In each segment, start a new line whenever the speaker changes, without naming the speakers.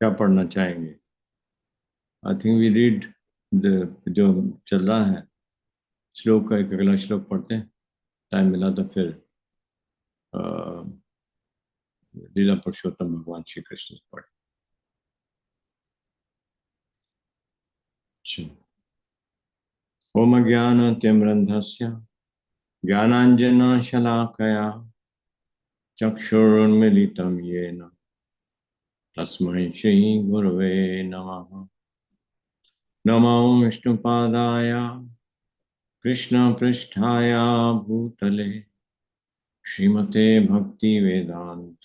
क्या पढ़ना चाहेंगे? I think we read the जो चल रहा है श्लोक का एक अगला श्लोक पढ़ते हैं। टाइम मिला तो फिर अ, लीला पुरुषोत्तम भगवान श्री कृष्ण से पढ़े। अच्छा। ओम ज्ञानतिमिरन्धस्य ज्ञानाञ्जनशलाकया चक्षुरुन्मीलितं येन तस्मै श्रीगुरवे नमः। नमो विष्णुपादाय कृष्णपृष्ठाय भूतले श्रीमते भक्तिवेदान्त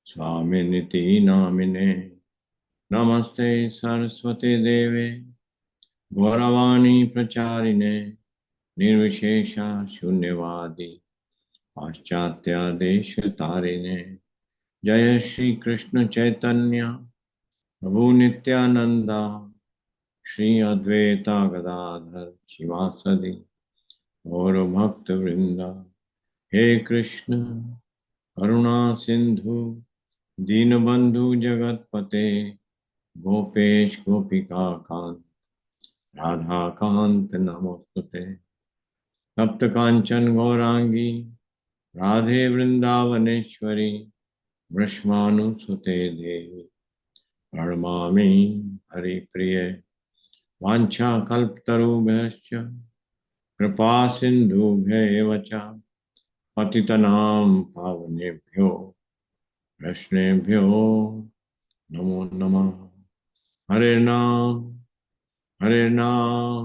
स्वामिनिति नामिने। नमस्ते सरस्वती देवे गौरवाणी प्रचारिणे निर्विशेष शून्यवादी पाश्चात्य देश तारिणे। जय श्री कृष्ण चैतन्य प्रभु नित्यानंदा श्री अद्वैता गदाधर शिवासदि और भक्त वृंदा। हे कृष्ण करुणा सिंधु दीनबंधु जगतपते गोपेश गोपिका कांत राधा कांत नमोस्तुते। तप्त कांचन गौरांगी राधे वृंदावनेश्वरी वृषभानुसुते देवी प्रणमामि हरिप्रिये। वाञ्छाकल्पतरुभ्यश्च कृपा सिन्धुभ्येव च पतितनां पावनेभ्यो वैष्णवेभ्यो नमो नमः। हरे नाम हरे नाम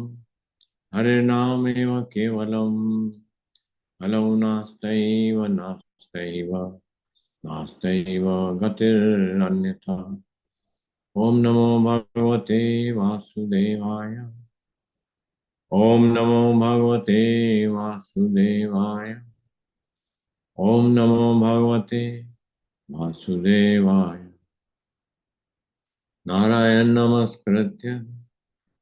हरे नामेव केवलम् फलौ नास्त्यैव नास्त्यैव नास्त्यैव गतिरन्यथा। ओम नमो भगवते वासुदेवाय। ओम नमो भगवते वासुदेवाय। ओम नमो भगवते वासुदेवाय। नारायण नमस्कृत्य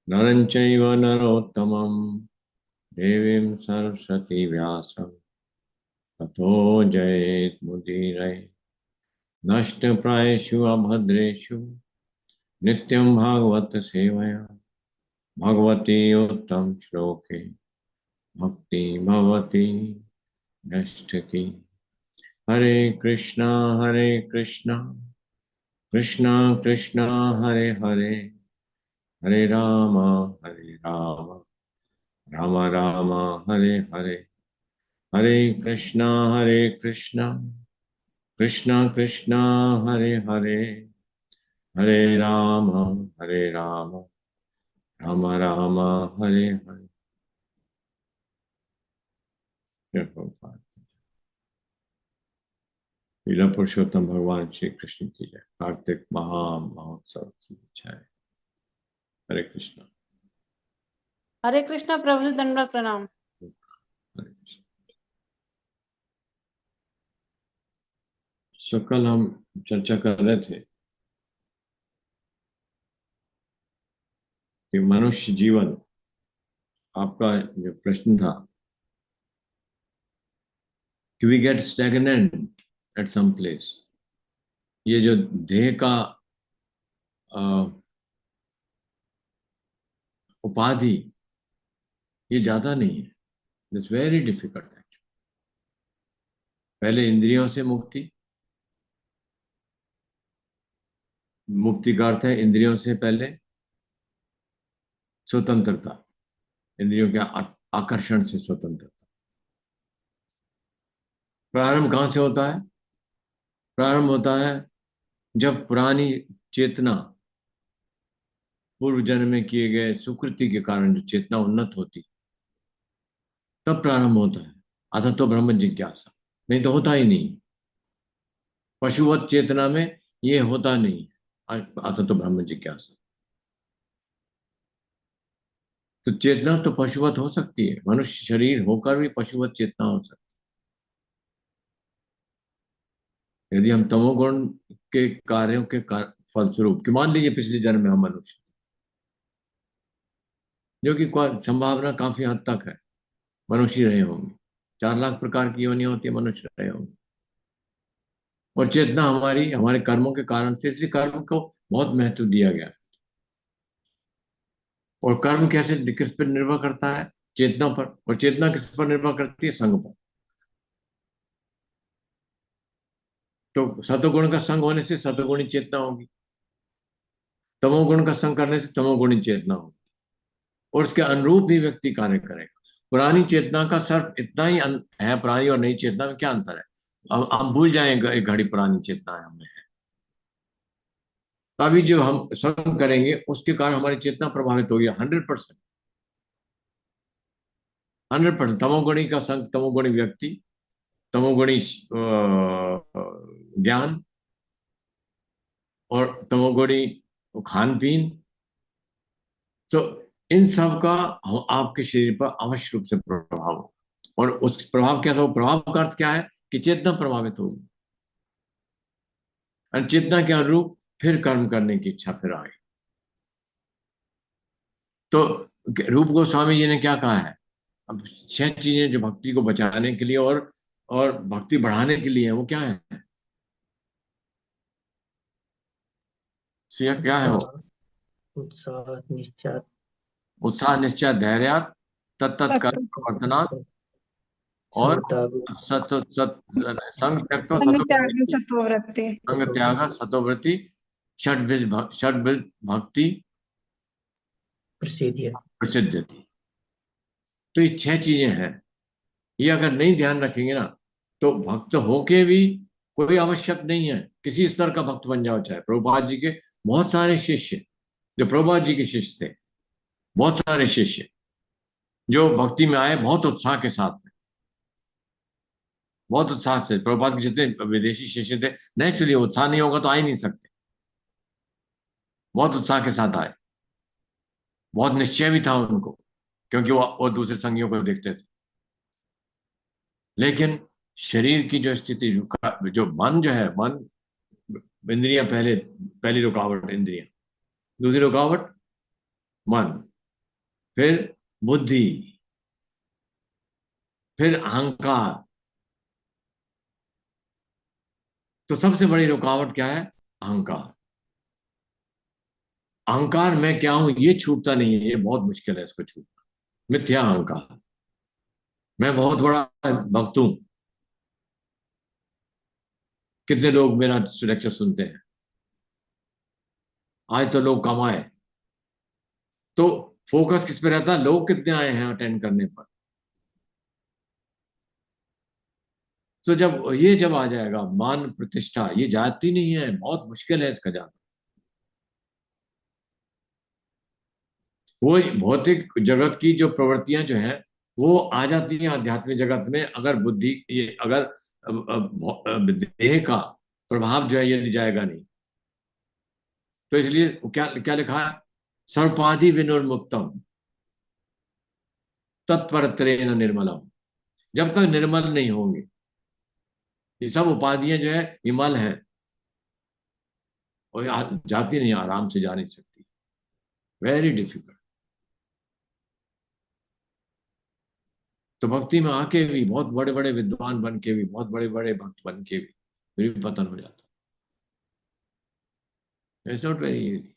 नरं चैव नरोत्तमं देवीं सरस्वती व्यासं ततो जयेत् नष्टप्रायेषु अभद्रेषु नित्यं भागवत सेवया भगवती उत्तम श्लोके भक्ति भवती नष्ट की। हरे कृष्णा कृष्णा कृष्णा हरे हरे हरे राम राम राम हरे हरे। हरे कृष्णा कृष्णा कृष्णा हरे हरे हरे राम राम राम हरे हरे। जय प्रभुपाद। लीला पुरुषोत्तम भगवान श्री कृष्ण की जय। कार्तिक महोत्सव की जय। हरे कृष्णा।
हरे कृष्णा प्रभु जी, दंडवत प्रणाम।
हरे कृष्णा। सो कल हम चर्चा कर रहे थे कि मनुष्य जीवन, आपका जो प्रश्न था कि we get stagnant at some place. ये जो देह का अ, उपाधि, ये ज्यादा नहीं है। It's very difficult. पहले इंद्रियों से मुक्ति, मुक्ति का अर्थ है इंद्रियों से पहले स्वतंत्रता, इंद्रियों के आकर्षण से स्वतंत्रता। प्रारंभ कहां से होता है? प्रारंभ होता है जब पुरानी चेतना, पूर्व जन्म में किए गए सुकृति के कारण जो चेतना उन्नत होती, तब प्रारंभ होता है। अतः तो ब्रह्म जिज्ञासा, नहीं तो होता ही नहीं। पशुवत चेतना में ये होता नहीं। अतः तो ब्रह्म जिज्ञासा। तो चेतना तो पशुवत हो सकती है, मनुष्य शरीर होकर भी पशुवत चेतना हो सकती है यदि हम तमोगुण के कार्यों के फलस्वरूप, कि मान लीजिए पिछले जन्म में हम मनुष्य, जो कि संभावना काफी हद तक है, मनुष्य रहे होंगे। 4 लाख प्रकार की योनियां होती है, मनुष्य रहे होंगे। और चेतना हमारी हमारे कर्मों के कारण से, इसलिए कर्म को बहुत महत्व दिया गया। और कर्म कैसे किस पर निर्भर करता है? चेतना पर। और चेतना किस पर निर्भर करती है? संग पर। तो सतोगुण का संग होने से सतोगुणी चेतना होगी, तमोगुण का संग करने से तमोगुणी चेतना होगी, और उसके अनुरूप ही व्यक्ति कार्य करेगा। पुरानी चेतना का सिर्फ इतना ही है, पुरानी और नई चेतना में क्या अंतर है? अब हम भूल जाएं, एक घड़ी पुरानी चेतना है हमें, तो अभी जो हम संग करेंगे उसके कारण हमारी चेतना प्रभावित होगी 100%। 100% तमोगुणी का संग, तमोगुणी व्यक्ति, तमोगुणी ज्ञान, और तमोगुणी खान पीन, तो इन सब का आपके शरीर पर अवश्य रूप से प्रभाव हो। और उस प्रभाव कैसा हो? प्रभाव का अर्थ क्या है? कि चेतना प्रभावित होगी, और चेतना के अनुरूप फिर कर्म करने की इच्छा फिर आए। तो रूप गोस्वामी जी ने क्या कहा है? अब 6 चीजें जो भक्ति को बचाने के लिए और भक्ति बढ़ाने के लिए है, वो क्या है? सिया क्या है वो?
उत्साह, उत्साह, निश्चय,
उत्साह, निश्चय, धैर्य, तत्त कर्म
तत्व
प्रवर्तनात्, और
संताप,
सत सत संग त्यक्तो
संग त्याग
सतोवृत्ति,
सत्ववृत्ति।
संग त्याग सतोवृत्ति, षड्विध भक्ति
प्रसिद्ध,
प्रसिद्ध थी। तो ये 6 चीजें हैं, ये अगर नहीं ध्यान रखेंगे ना, तो भक्त होके भी कोई आवश्यक नहीं है, किसी स्तर का भक्त बन जाओ। चाहे प्रभुपाद जी के बहुत सारे शिष्य, जो प्रभुपाद जी के शिष्य थे, बहुत सारे शिष्य जो भक्ति में आए बहुत उत्साह के साथ में, बहुत उत्साह से। प्रभुपाद के जितने विदेशी शिष्य थे, नेचुरली उत्साह नहीं होगा तो आ ही नहीं सकते, बहुत उत्साह के साथ आए, बहुत निश्चय भी था उनको, क्योंकि वो दूसरे संगियों को देखते थे। लेकिन शरीर की जो स्थिति, जो मन जो है, मन, इंद्रियां पहले, पहली रुकावट इंद्रियां, दूसरी रुकावट मन, फिर बुद्धि, फिर अहंकार। तो सबसे बड़ी रुकावट क्या है? अहंकार। अहंकार मैं क्या हूं ये छूटता नहीं है, ये बहुत मुश्किल है इसको छूटना। मिथ्या अहंकार, मैं बहुत बड़ा भक्त हूं। कितने लोग मेरा लेक्चर सुनते हैं, आज तो लोग कमाए, तो फोकस किस पे रहता है? लोग कितने आए हैं अटेंड करने पर। तो जब आ जाएगा मान प्रतिष्ठा, ये जाती नहीं है, बहुत मुश्किल है इसका जाना। वो भौतिक जगत की जो प्रवृत्तियां जो हैं, वो आ जाती हैं आध्यात्मिक जगत में, अगर बुद्धि, ये अगर देह का प्रभाव जो है यदि जाएगा नहीं। तो इसलिए क्या क्या लिखा है? सर्पादि विनुर्मुक्तम तत्परत्रेण निर्मलम। जब तक निर्मल नहीं होंगे, ये सब उपाधियां जो है विमल है, और जाती नहीं, आराम से जा नहीं सकती, वेरी डिफिकल्ट। तो भक्ति में आके भी बहुत बड़े बड़े विद्वान बन के भी, बहुत बड़े बड़े भक्त बन के भी फिर भी पतन हो जाता। It's not very easy.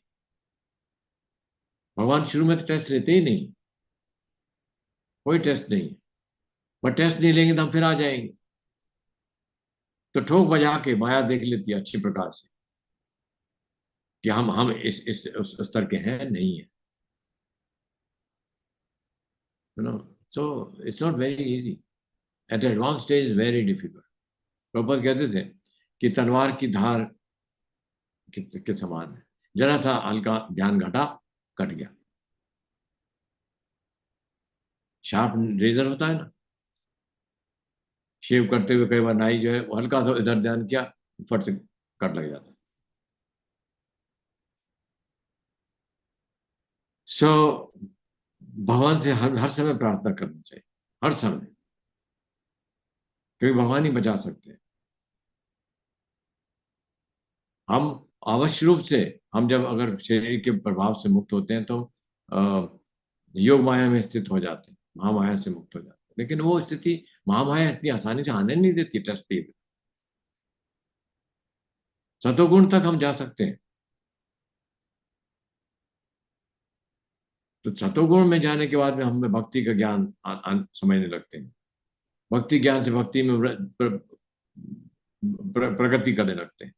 भगवान शुरू में तो टेस्ट लेते ही नहीं, कोई टेस्ट नहीं। पर टेस्ट नहीं लेंगे तो हम फिर आ जाएंगे। तो ठोक बजा के माया देख लेती है अच्छी प्रकार से कि हम इस उस स्तर के हैं नहीं है, you know. So it's not very easy, at advance stage very difficult. Prabhupada कहते थे कि तलवार की धार के समान है, जरा सा हल्का ध्यान घटा, कट गया। शार्प रेजर होता है ना, शेव करते हुए कई बार नाई जो है वो हल्का सा इधर ध्यान किया, फट से कट लग जाता है। सो भगवान से हर समय प्रार्थना करना चाहिए, हर समय, क्योंकि भगवान ही बचा सकते हैं। हम अवश्य रूप से, हम जब अगर शरीर के प्रभाव से मुक्त होते हैं तो योग माया में स्थित हो जाते हैं, महामाया से मुक्त हो जाते हैं। लेकिन वो स्थिति महामाया इतनी आसानी से आने नहीं देती, टेस्ट। सतोगुण तक हम जा सकते हैं, तो सतोगुण में जाने के बाद में हमें भक्ति का ज्ञान समझने लगते हैं। भक्ति ज्ञान से भक्ति में प्रगति करने लगते हैं।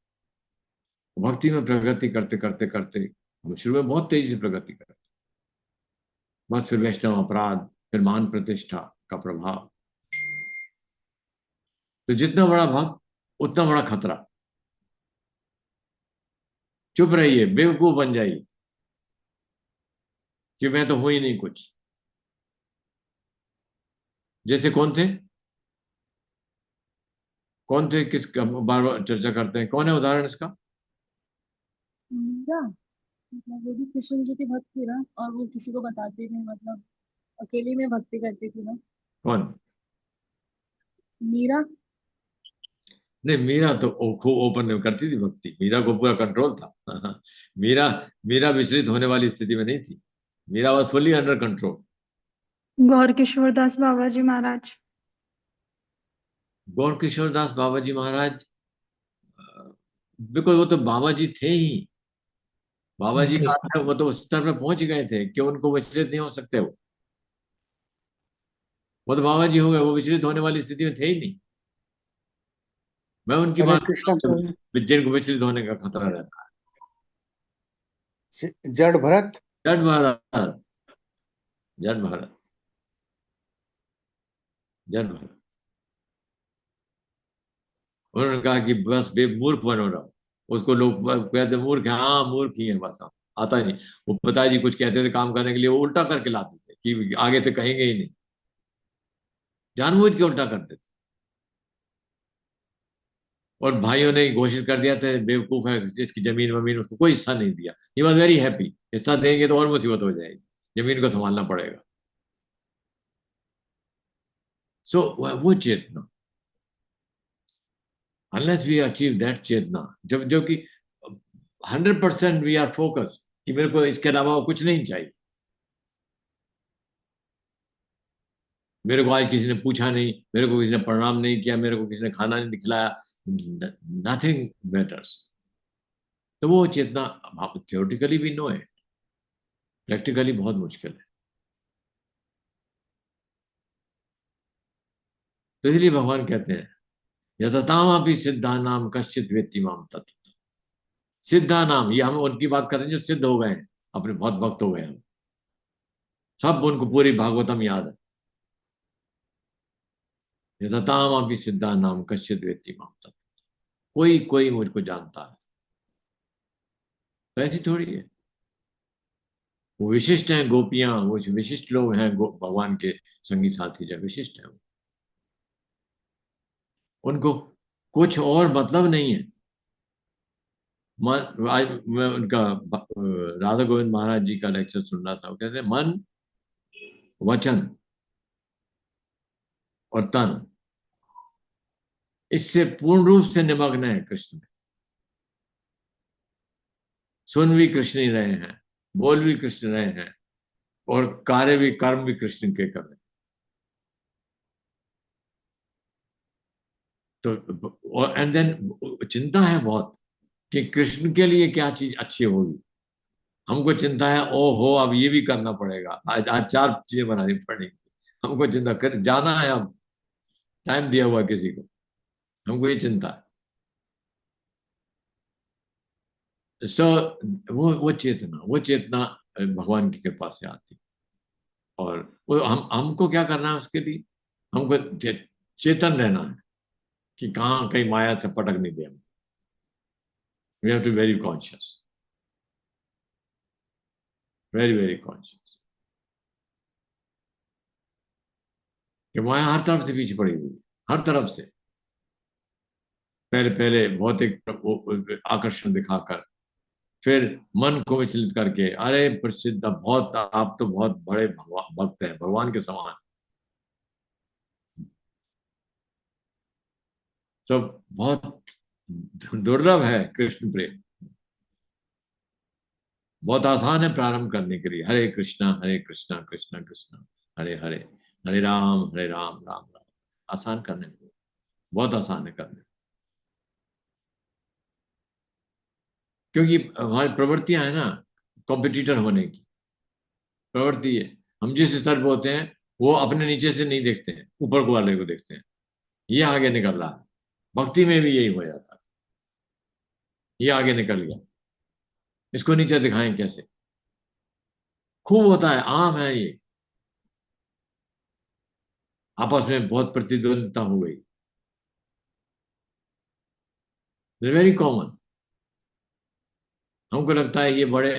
भक्ति में प्रगति करते करते करते हम शुरू में बहुत तेजी से प्रगति करते हैं, बस फिर वैष्णव अपराध, फिर मान प्रतिष्ठा का प्रभाव। तो जितना बड़ा भक्त उतना बड़ा खतरा। चुप रहिए, बेवकूफ बन जाइए कि मैं तो हूं ही नहीं कुछ। जैसे कौन थे किस बार बार चर्चा करते हैं, कौन है उदाहरण इसका?
मीरा, मतलब वो भी कृष्ण जी की भक्त थी ना, और वो किसी को बताती थी, मतलब अकेली में भक्ति करती थी ना।
कौन?
मीरा।
नहीं, मीरा तो खूब ओपन में करती थी भक्ति। मीरा को पूरा कंट्रोल था। मीरा मीरा विचलित होने वाली स्थिति में नहीं थी। Meera was fully under control.
Gaur Kishordas Baba ji Maharaj.
Gaur Kishordas Baba ji Maharaj, because वो तो बाबा जी थे ही। बाबा जी का
कृष्ण।
अर्थ है, वो तो उस स्तर पे पहुंच गए थे कि उनको विचलित नहीं हो सकते। वो तो बाबा जी हो गए, वो विचलित होने वाली स्थिति में थे ही नहीं। मैं उनकी
हरे
बात कर
कृष्ण
रहा
प्रभु।
हूं, जिनको विचलित होने का खतरा रहता
जड़ भरत।
है। जड़ भारत, जड़ भारत, जड़ भारत। उन्होंने कहा कि बस मूर्ख बनो रहो। उसको लोग कहते मूर्ख है, हाँ मूर्ख ही है, बस हाँ, आता नहीं। वो पिताजी कुछ कहते थे काम करने के लिए, वो उल्टा करके लाते थे कि आगे से कहेंगे ही नहीं। जानबूझ के उल्टा करते थे। और भाइयों ने घोषित कर दिया था बेवकूफ है, जिसकी जमीन वमीन, उसको कोई हिस्सा नहीं दिया। He was very happy. हिस्सा देंगे तो और मुसीबत हो जाएगी, जमीन को संभालना पड़ेगा। सो वो चेतना, अनलेस वी अचीव दैट चेतना, जब जो कि 100% वी आर फोकस कि मेरे को इसके अलावा कुछ नहीं चाहिए। मेरे को आज किसी ने पूछा नहीं, मेरे को किसी ने प्रणाम नहीं किया, मेरे को किसी ने खाना नहीं खिलाया, नथिंग मैटर्स। तो वो चेतना थियोरेटिकली भी नो है, प्रैक्टिकली बहुत मुश्किल है। तो इसलिए भगवान कहते हैं यततामपि सिद्धा नाम कश्चित वेत्ति माम तत्व। सिद्धा नाम, ये हम उनकी बात कर रहे हैं जो सिद्ध हो गए हैं, अपने बहुत भक्त हो गए हैं, सब उनको पूरी भागवतम याद है। यततामपि सिद्धा नाम कश्चित वेत्ति माम तत्व। कोई कोई मुझको जानता है। तो ऐसी थोड़ी है। वो विशिष्ट हैं गोपियां, वो विशिष्ट लोग हैं, भगवान के संगी साथी जो विशिष्ट हैं, उनको कुछ और मतलब नहीं है। आज मैं उनका राधा गोविंद महाराज जी का लेक्चर सुन रहा था। वो कहते हैं मन, वचन और तन इससे पूर्ण रूप से निमग्न है कृष्ण में। सुन भी कृष्ण ही रहे हैं, बोल भी कृष्ण रहे हैं, और कार्य भी, कर्म भी कृष्ण के कर रहे हैं। तो एंड देन चिंता है बहुत कि कृष्ण के लिए क्या चीज अच्छी होगी। हमको चिंता है, ओहो अब ये भी करना पड़ेगा, आज आज 4 चीजें बनानी पड़ेंगी। हमको चिंता कर जाना है, अब टाइम दिया हुआ किसी को, हमको ये चिंता है। सो वो चेतना भगवान की कृपा से आती। और वो हमको क्या करना है उसके लिए? हमको चेतन रहना है कि कहाँ कहीं माया से पटक नहीं दे हम। We have to very conscious, very very conscious कि माया हर तरफ से पीछे पड़ी हुई है, हर तरफ से। पहले पहले भौतिक आकर्षण दिखाकर, फिर मन को विचलित करके, अरे प्रसिद्ध बहुत, आप तो बहुत बड़े भक्त हैं, भगवान के समान। सब बहुत दुर्लभ है कृष्ण प्रेम। बहुत आसान है प्रारंभ करने के लिए, हरे कृष्णा कृष्णा कृष्णा हरे हरे, हरे राम राम राम। आसान करने के लिए, बहुत आसान है करने। क्योंकि हमारी प्रवृत्तियां है ना कॉम्पिटिटर होने की। प्रवृत्ति है। हम जिस स्तर पे होते हैं वो अपने नीचे से नहीं देखते हैं, ऊपर को वाले को देखते हैं। ये आगे निकल रहा है। भक्ति में भी यही हो जाता है, ये आगे निकल गया, इसको नीचे दिखाएं कैसे? खूब होता है, आम है ये। आपस में बहुत प्रतिद्वंदिता हो गई, वेरी कॉमन। हमको लगता है ये बड़े,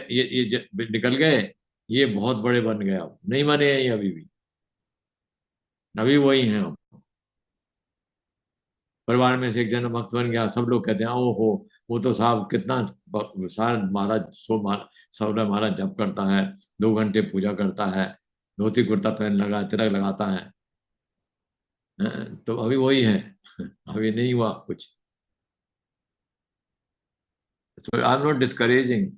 निकल गए, ये बहुत बड़े बन गए, अब नहीं बने हैं ये, अभी भी अभी वही हैं हम। परिवार में से एक जन भक्त बन गया, सब लोग कहते हैं ओहो, वो तो साहब कितना सारा महाराज सब महाराज जप करता है, 2 घंटे पूजा करता है, धोती कुर्ता पहन लगा, तिलक लगाता है। तो अभी वही है। अभी नहीं हुआ कुछ। So I am not discouraging,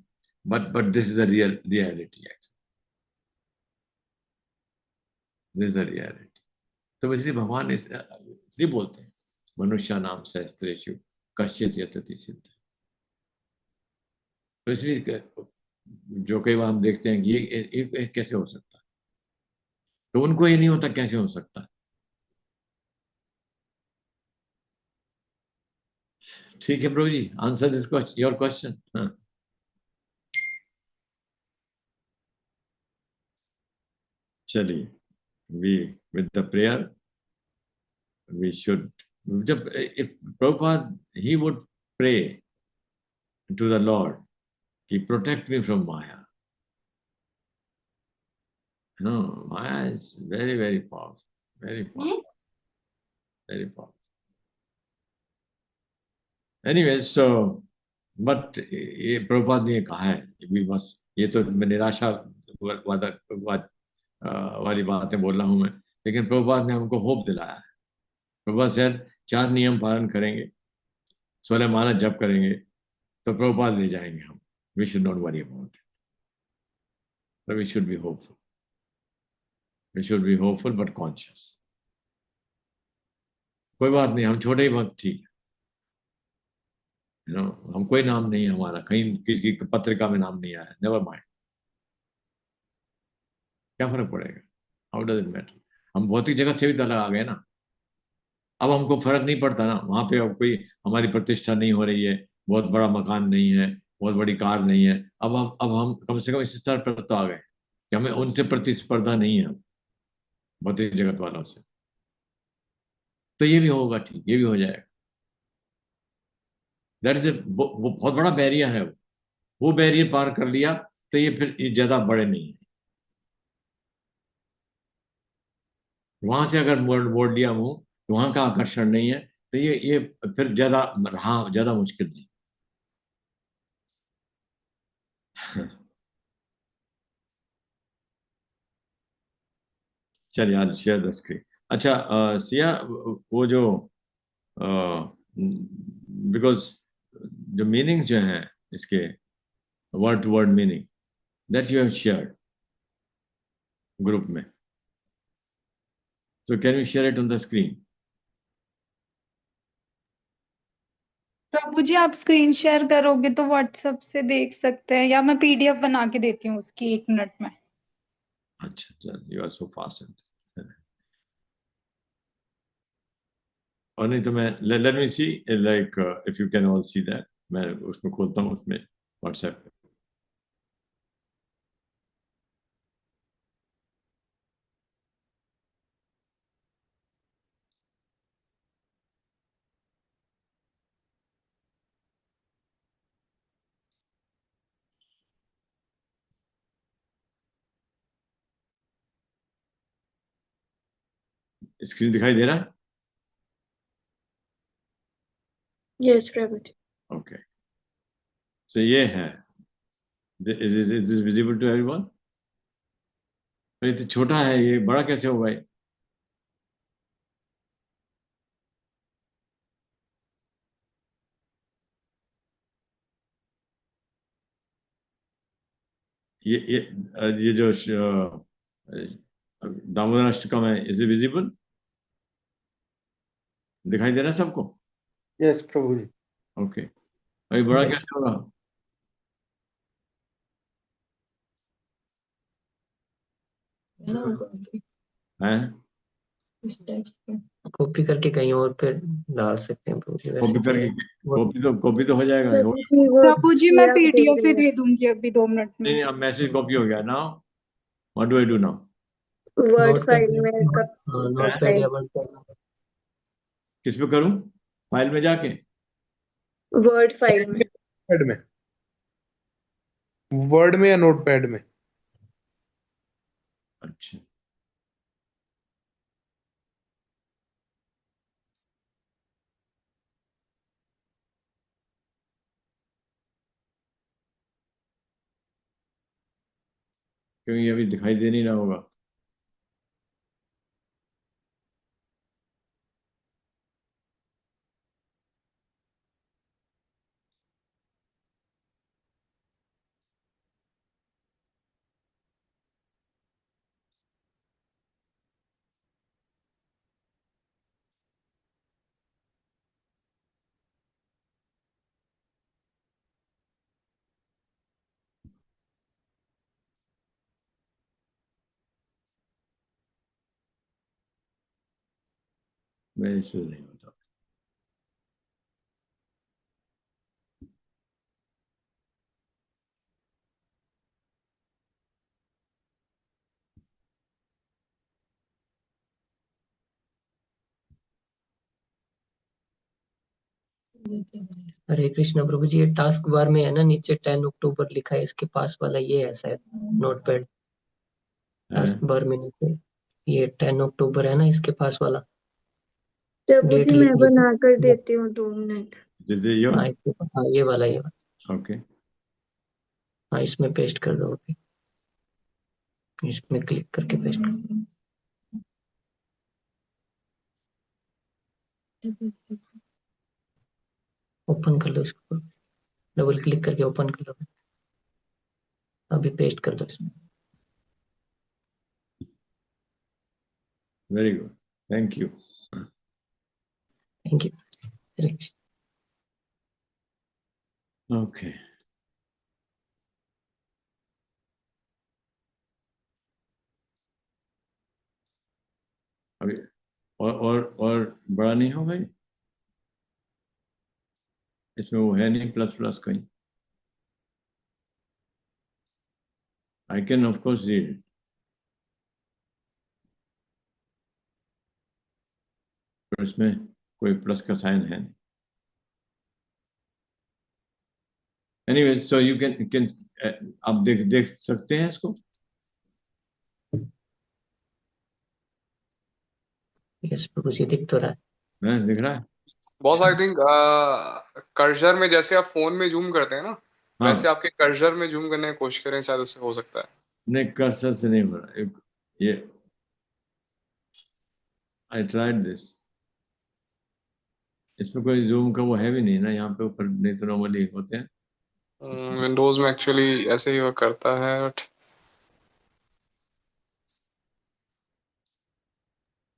but this is the reality, this is the reality. तो इसलिए भगवान इसलिए बोलते हैं मनुष्य नाम सहस्त्रेषु कश्चित् यतति सिद्ध। तो इसलिए जो कई बार हम देखते हैं कि ये कैसे हो सकता है, तो उनको ये नहीं होता कैसे हो सकता है। ठीक है Prabhu ji, answer this question, your question. हाँ, चलिए, we with the prayer we should, जब if Prabhupada he would pray to the lord कि protect me from Maya. No, Maya is very very powerful, very powerful, very powerful. Anyway, so but ये प्रभुपाद ने कहा है भी बस, ये तो मैं निराशा वादा वाली बातें बोल रहा हूं मैं, लेकिन प्रभुपाद ने हमको होप दिलाया है। प्रभुपाद सर 4 नियम पालन करेंगे, 16 माला जप करेंगे, तो प्रभुपाद ले जाएंगे हम। We should not worry about it, we should be hopeful, we should be hopeful but conscious. कोई बात नहीं, हम छोटे ही भक्त, ठीक है, हम कोई नाम नहीं है हमारा, कहीं किसी की पत्रिका में नाम नहीं आया, नेवर माइंड, क्या फर्क पड़ेगा, हाउ डज इट मैटर। हम भौतिक जगत से भी तो अलग आ गए ना। अब हमको फर्क नहीं पड़ता ना, वहां पे अब कोई हमारी प्रतिष्ठा नहीं हो रही है, बहुत बड़ा मकान नहीं है, बहुत बड़ी कार नहीं है। अब हम कम से कम इस स्तर पर तो आ गए कि हमें उनसे प्रतिस्पर्धा नहीं है, भौतिक जगत वालों से। तो ये भी होगा, ठीक, ये भी हो जाएगा। दैट इज वो बहुत बड़ा बैरियर है, वो बैरियर पार कर लिया तो ये फिर ये ज्यादा बड़े नहीं है। वहां से अगर मोड़ लिया मुंह, तो वहां का आकर्षण नहीं है, तो ये फिर ज्यादा रहा, ज्यादा मुश्किल नहीं। चल यार, शेयर द स्क्रीन। अच्छा, सिया, वो जो बिकॉज जो मीनिंग जो है इसके, word to word meaning that you have shared group में, so can you share it on the screen?
प्रभु जी, आप स्क्रीन शेयर करोगे तो व्हाट्सएप से देख सकते हैं, या मैं पीडीएफ बना के देती हूँ उसकी 1 मिनट में।
अच्छा, चल, you are so fast at this. और नहीं तो मैं, let me see, like if you can all see that, मैं उसमें खोलता हूँ उसमें व्हाट्सएप पे। स्क्रीन दिखाई दे रहा है?
यस प्रभु जी।
ओके, तो ये है, is this visible to everyone? पर ये तो छोटा है, ये बड़ा कैसे होगा ये जो दामोदर अष्टकम है, इज इट विजिबल? दिखाई दे रहा है सबको?
यस प्रभु जी।
ओके, अभी बड़ा
यस।
कैसे होगा? हैं?
कॉपी करके कहीं और पे डाल सकते हैं प्रभु जी, वैसे
कॉपी करके
वो
कॉपी तो हो जाएगा।
प्रभु जी वो
प्रभु जी मैं
PDF दे
पीडीएफ ही
देंगे।
दे दूंगी अभी 2 मिनट में।
नहीं, अब मैसेज कॉपी हो गया now. What do I do now?
Word
note pad
file में कब
हाँ नोट पैड या वर्ड पैड
किस पे करूं? फाइल में जाके?
वर्ड फाइल में।
पैड में, वर्ड में या नोट पैड में?
अच्छा, क्योंकि अभी दिखाई दे नहीं रहा होगा। मैं इशू नहीं होता।
हरे कृष्णा प्रभु जी, ये टास्क बार में है ना, नीचे 10 अक्टूबर लिखा है, इसके पास वाला ये है शायद नोट पैड। टास्क बार में नीचे ये 10 अक्टूबर है ना, इसके पास वाला
प्रभु
डेट
जी मैं
लिखी
बना कर
है।
देती हूँ 2 मिनट।
हाँ इसके पास, हाँ ये वाला ये वाला।
ओके,
हाँ इसमें पेस्ट कर दो अभी, इसमें क्लिक करके पेस्ट कर। ओपन कर लो इसको, डबल क्लिक करके ओपन कर लो, अभी पेस्ट कर दो इसमें।
Very good, thank you.
Thank you.
Okay, अभी और बड़ा नहीं हो भाई? इसमें वो है नहीं प्लस प्लस कहीं? I can of course read it, पर इसमें कोई प्लस का साइन है नहीं। एनीवे, सो यू कैन आप देख सकते हैं इसको?
यस प्रभु जी, दिख तो रहा है।
दिख रहा है?
बॉस आई थिंक कर्सर में जैसे आप फोन में जूम करते हैं ना,
हाँ,
वैसे आपके कर्सर में जूम करने की कोशिश करें, शायद उससे हो सकता है।
नहीं कर्सर से नहीं हो रहा ये। आई ट्राइड दिस, इसमें कोई जूम का वो है भी नहीं ना यहाँ पे ऊपर, नहीं तो नॉर्मली होते हैं।
विंडोज में एक्चुअली ऐसे ही वर्क करता है, बट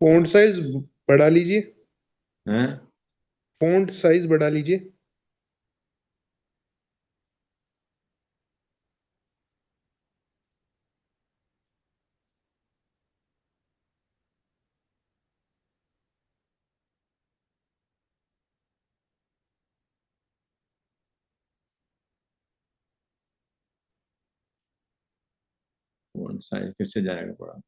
फॉन्ट साइज बढ़ा लीजिए,
हैं?
फॉन्ट साइज बढ़ा लीजिए।
वन साइज किससे जाएगा बड़ा?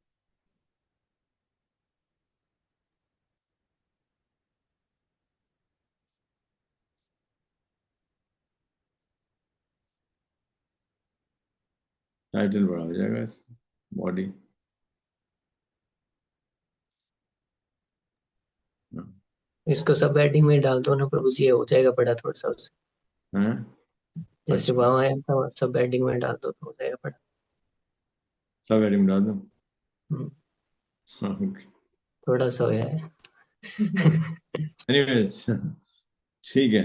टाइटल बड़ा हो जाएगा, बॉडी।
इसको सब हेडिंग में डाल दो ना प्रभु जी, ये हो जाएगा बड़ा थोड़ा सा उससे।
हैं?
जैसे
अच्छा,
वहां आया था वहाँ सब हेडिंग में डाल दो तो हो जाएगा बड़ा।
सब हेडिंग डाल दूं?
हम्म,
ओके,
थोड़ा सा होया है।
एनीवेज ठीक है।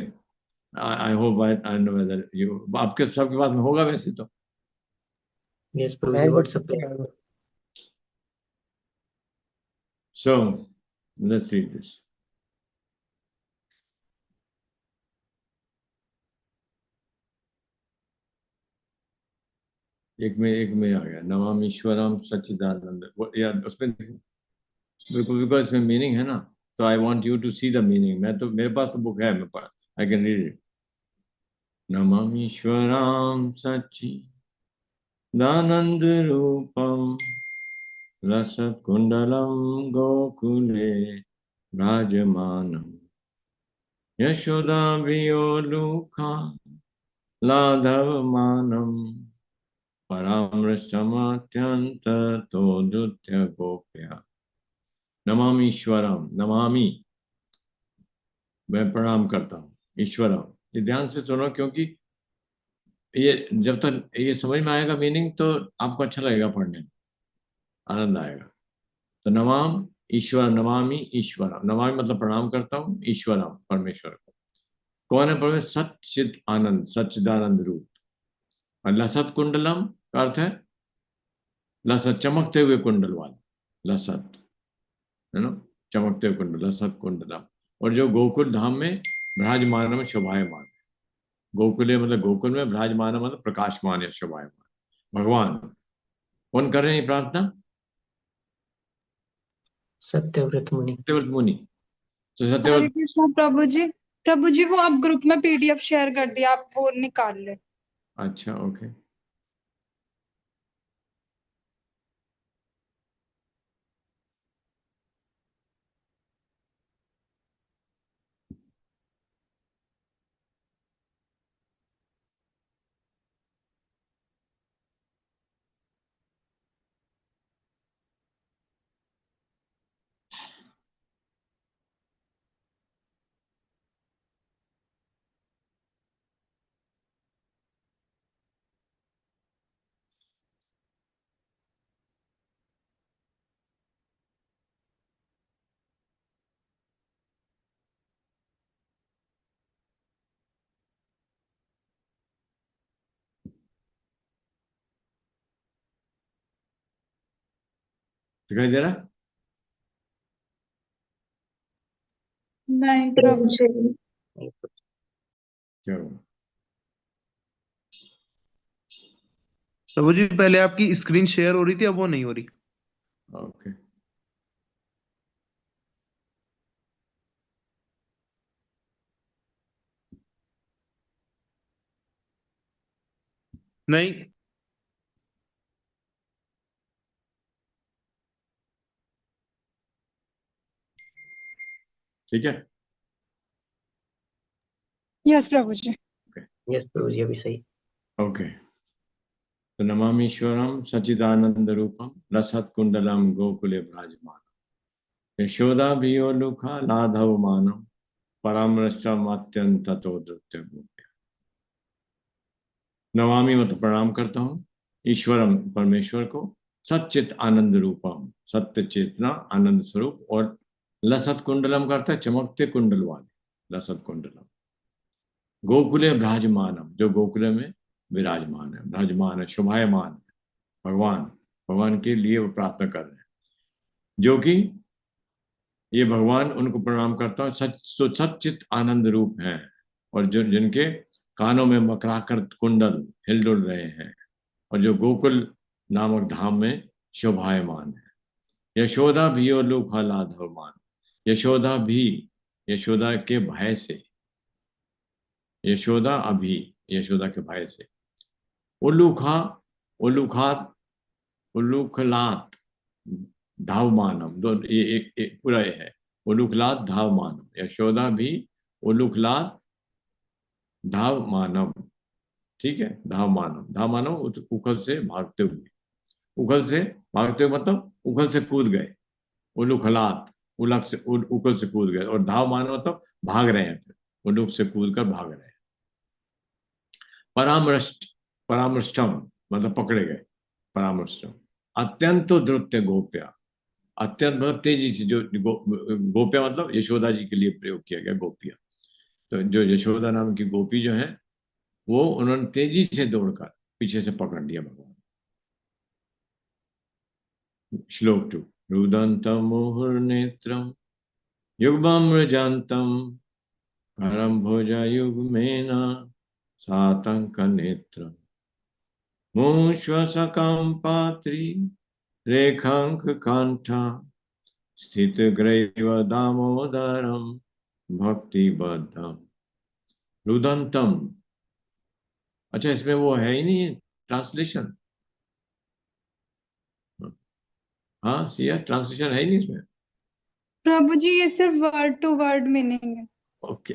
I hope I know whether you, आपके सबके पास में होगा वैसे तो।
यस प्रभु
हाँ
जी,
बट
व्हाट्सएप पे।
So let's read this. एक में आ गया, नमामि ईश्वरम सच्चिदानंद, यार उसमें बिल्कुल, बिकॉज इसमें मीनिंग है ना, तो I want you to see the meaning. मैं तो, मेरे पास तो बुक है, मैं पढ़, I can read it. Namami ईश्वरम सच्चिदानंद रूपम रसकुंडलम गोकुले राजमानम यशोदाभियोलुखा लाघवमानम परामृष्टमत्यंत तोदुत्य गोप्या। नमामि ईश्वरम, नमामि, मैं प्रणाम करता हूँ, ईश्वरम। ये ध्यान से सुनो, क्योंकि ये जब तक ये समझ में आएगा मीनिंग, तो आपको अच्छा लगेगा पढ़ने में, आनंद आएगा। तो नमाम ईश्वर, नमामि ईश्वरम, नमामि मतलब प्रणाम करता हूँ, ईश्वरम परमेश्वर को। कौन है परमेश्वर? सच्चिद आनंद, सच्चिदानंद रूप। और लसत कुंडलम का अर्थ है लसत, चमकते हुए कुंडल वाला, लसत है ना, चमकते हुए कुंडल, लसत कुंडलम। और जो गोकुल धाम में विराजमान में शोभायमान, गोकुले मतलब गोकुल में, विराजमान मतलब प्रकाशमान या शोभायमान भगवान। कौन कर रहे हैं ये प्रार्थना?
सत्यव्रत मुनि।
सत्यव्रत मुनि। तो
हरे
सत्यव्रत,
कृष्णा प्रभु जी। प्रभु जी वो आप ग्रुप में पीडीएफ शेयर कर दिया, आप वो निकाल ले।
अच्छा ओके। दिखाई दे रहा?
नहीं प्रभु।
क्या हुआ?
प्रभु जी पहले आपकी स्क्रीन शेयर हो रही थी, अब वो नहीं हो रही।
ओके।
नहीं।
ठीक है।
यस प्रभु जी।
यस प्रभु जी, अभी सही।
ओके। तो नमामीश्वरम सच्चिदानंद रूपम लसत कुंडलम गोकुले विराजमान यशोदा भियोलुखा लाघव मानम परामृष्टम अत्यंत ततो द्रुत्य गोप्य। नमामि मतलब प्रणाम करता हूँ, ईश्वरम परमेश्वर को, सच्चित आनंद रूपम सत्य चेतना आनंद स्वरूप, और लसत कुंडलम करता है चमकते कुंडल वाले, लसत कुंडलम गोकुले विराजमानम, जो गोकुले में विराजमान है, विराजमान है, शोभायमान है, भगवान, भगवान के लिए वो प्रार्थना कर रहे हैं, जो कि ये भगवान उनको प्रणाम करता हूँ, सच्चित आनंद रूप हैं, और जो जिनके कानों में मकराकर कुंडल हिल डुल रहे हैं, और जो गोकुल नामक धाम में शोभायमान है। यशोदा भी और लोग लाधवमान, यशोदा भी, यशोदा के भय से, यशोदा अभी, यशोदा के भय से, उल्लूखा, उल्लूखात, उल्लूखलात धावमानम, दो ये एक पूरा ये है, उल्लूखलात धावमानम, यशोदा भी उल्लूखलात धावमानम, ठीक है, धावमानम, धावमानम उखल से भागते हुए, उखल से भागते हुए मतलब उखल से कूद गए, उल्लूखलात, उलक से उखल से कूद गए, और धावमानम मतलब भाग रहे हैं, फिर उल्लूक से कूद कर भाग रहे हैं। परामृष्ट, परामृष्टम मतलब पकड़े गए, परामृष्टम अत्यंत द्रुत्य गोप्या, अत्यंत बहुत तेजी से, जो गोपिया मतलब यशोदा जी के लिए प्रयोग किया गया, गोपिया। तो जो यशोदा नाम की गोपी जो है, वो उन्होंने तेजी से दौड़कर पीछे से पकड़ लिया भगवान। श्लोक 2। रुदंतम मुहुर्नेत्रम युग्ममृजान्तम करम भुजा युग्मेन सातंक नेत्रम मुश्वसकम्पात्री रेखांक कांठा स्थित ग्रैव दामोदरम भक्तिबद्धम रुदंतम। अच्छा, इसमें वो है ही नहीं ट्रांसलेशन। हाँ सिया, ट्रांसलेशन है ही नहीं इसमें।
प्रभु जी ये सिर्फ वर्ड टू वर्ड मीनिंग है।
ओके,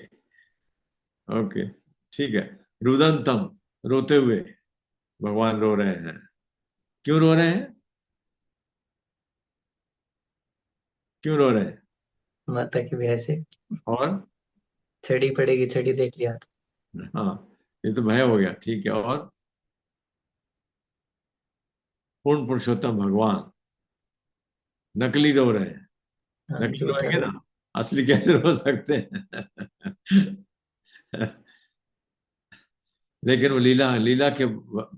ओके, ठीक है। रुदंतम, रोते हुए भगवान रो रहे हैं। क्यों रो रहे हैं? क्यों रो रहे हैं?
माता की भय से।
और
छड़ी पड़ेगी, छड़ी देख लिया।
हाँ, ये तो भय हो गया, ठीक है। और पूर्ण पुरुषोत्तम भगवान नकली रो रहे हैं।
हाँ,
नकली
झूठा
रोएंगे
रो।
ना, असली कैसे रो सकते हैं? लेकिन वो लीला लीला के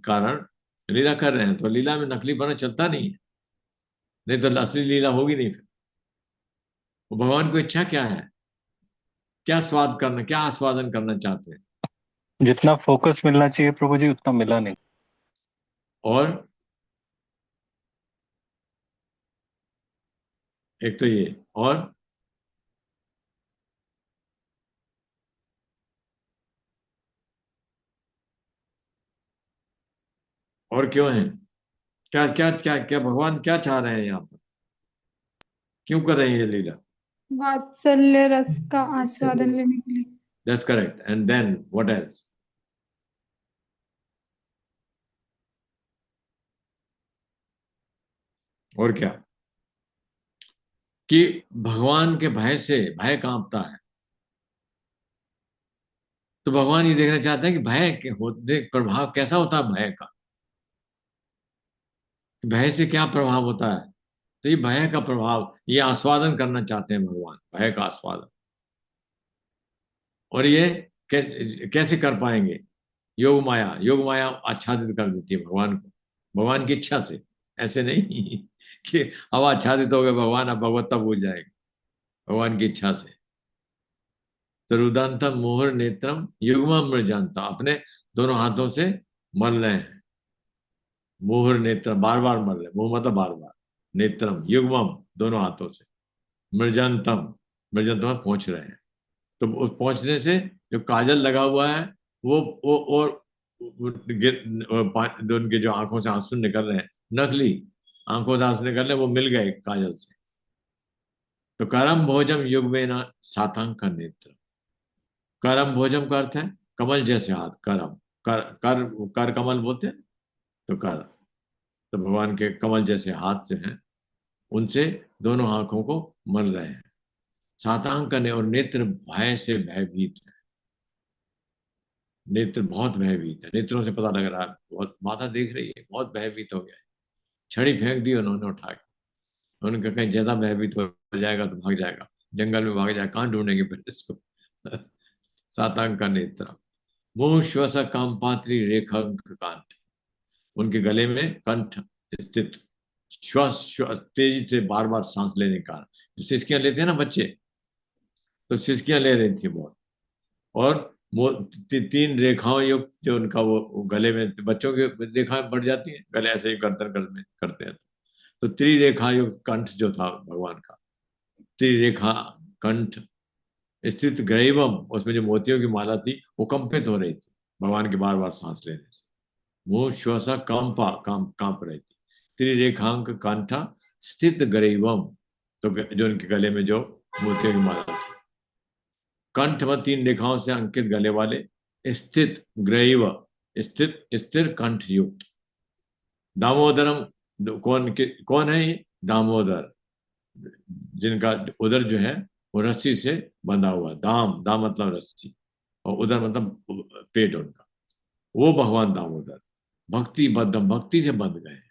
कारण लीला कर रहे हैं, तो लीला में नकली बना चलता नहीं है। नहीं तो असली लीला होगी नहीं फिर। वो भगवान को इच्छा क्या है? क्या स्वाद करना, क्या आस्वादन करना चाहते हैं?
जितना फोकस मिलना चाहिए प्रभु जी उतना मिला नहीं।
और एक तो ये, और क्यों है? क्या क्या क्या क्या भगवान क्या चाह रहे हैं यहाँ पर? क्यों कर रहे हैं ये लीला?
वात्सल्य रस का
चलिए।
आस्वादन लेने के लिए।
That's correct. And then what else? और क्या? कि भगवान के भय से भय कांपता है, तो भगवान ये देखना चाहते हैं कि भय के होते प्रभाव कैसा होता है भय का। भय से क्या प्रभाव होता है? तो ये भय का प्रभाव, ये आस्वादन करना चाहते हैं भगवान, भय का आस्वादन। और ये कैसे कर पाएंगे? योग माया, योग माया आच्छादित कर देती है भगवान को, भगवान की इच्छा से। ऐसे नहीं कि अब आच्छादित हो गए भगवान, अब भगवत्ता भूल जाएंगे, भगवान की इच्छा से। तो रुदंतम मोहर नेत्रम युग्मम मृजंता, अपने दोनों हाथों से मल रहे हैं। मोहर नेत्र, बार बार मल रहे, मोह मतलब बार बार, नेत्रम युग्मम, दोनों हाथों से, मृजंतम, मृजंतम पहुंच रहे हैं। तो उस पहुंचने से जो काजल लगा हुआ है, वो और उनके जो आंखों से आंसू निकल रहे हैं, नकली आंखों से आंसू निकल रहे हैं, वो मिल गए काजल से। तो करम भोजम युग में न सातांक नेत्र। करम भोजम का अर्थ है कमल जैसे हाथ, करम, कर कमल बोलते हैं, तो कर, तो भगवान के कमल जैसे हाथ जो हैं, उनसे दोनों आंखों को मल रहे हैं। सातांक ने, और नेत्र भय से भयभीत है। नेत्र बहुत भयभीत है, नेत्रों से पता लग रहा है, बहुत माता देख रही है, बहुत भयभीत हो गया है। छड़ी फेंक दी उन्होंने उठा के। उन्होंने कहा कहीं ज्यादा भयभीत हो जाएगा तो भाग जाएगा, जंगल में भाग जाएगा, कहाँ ढूंढेंगे फिर इसको? सातांक का नेत्र। मुंह श्वस कामपात्री रेखांक कांठ, उनके गले में कंठ स्थित। श्वास श्वास तेजी से बार बार सांस लेने का, जो सिसकियां लेते हैं ना बच्चे, तो सिसकियां ले रही थी बहुत। और तीन रेखाओं युक्त जो उनका वो गले में, बच्चों की रेखाएं बढ़ जाती हैं गले, ऐसे ही गर्दन कर में करते हैं। तो त्रिरेखा युक्त कंठ जो था भगवान का, त्रिरेखा कंठ स्थित ग्रीवम, उसमें जो मोतियों की माला थी वो कंपित हो रही थी भगवान के बार बार सांस लेने से। वो श्वासा कांप रही थी। त्रिरेखांक कंठा स्थित ग्रीवम, तो जो उनके गले में जो मोतियों की माला थी, कंठ व तीन रेखाओं से अंकित गले वाले, स्थित ग्रीव, स्थित स्थिर कंठ युक्त। दामोदरम, कौन है ये? दामोदर, जिनका उदर जो है वो रस्सी से बंधा हुआ, दाम, दाम मतलब रस्सी, और उदर मतलब पेट उनका, वो भगवान दामोदर भक्ति बद्धम, भक्ति से बंध गए।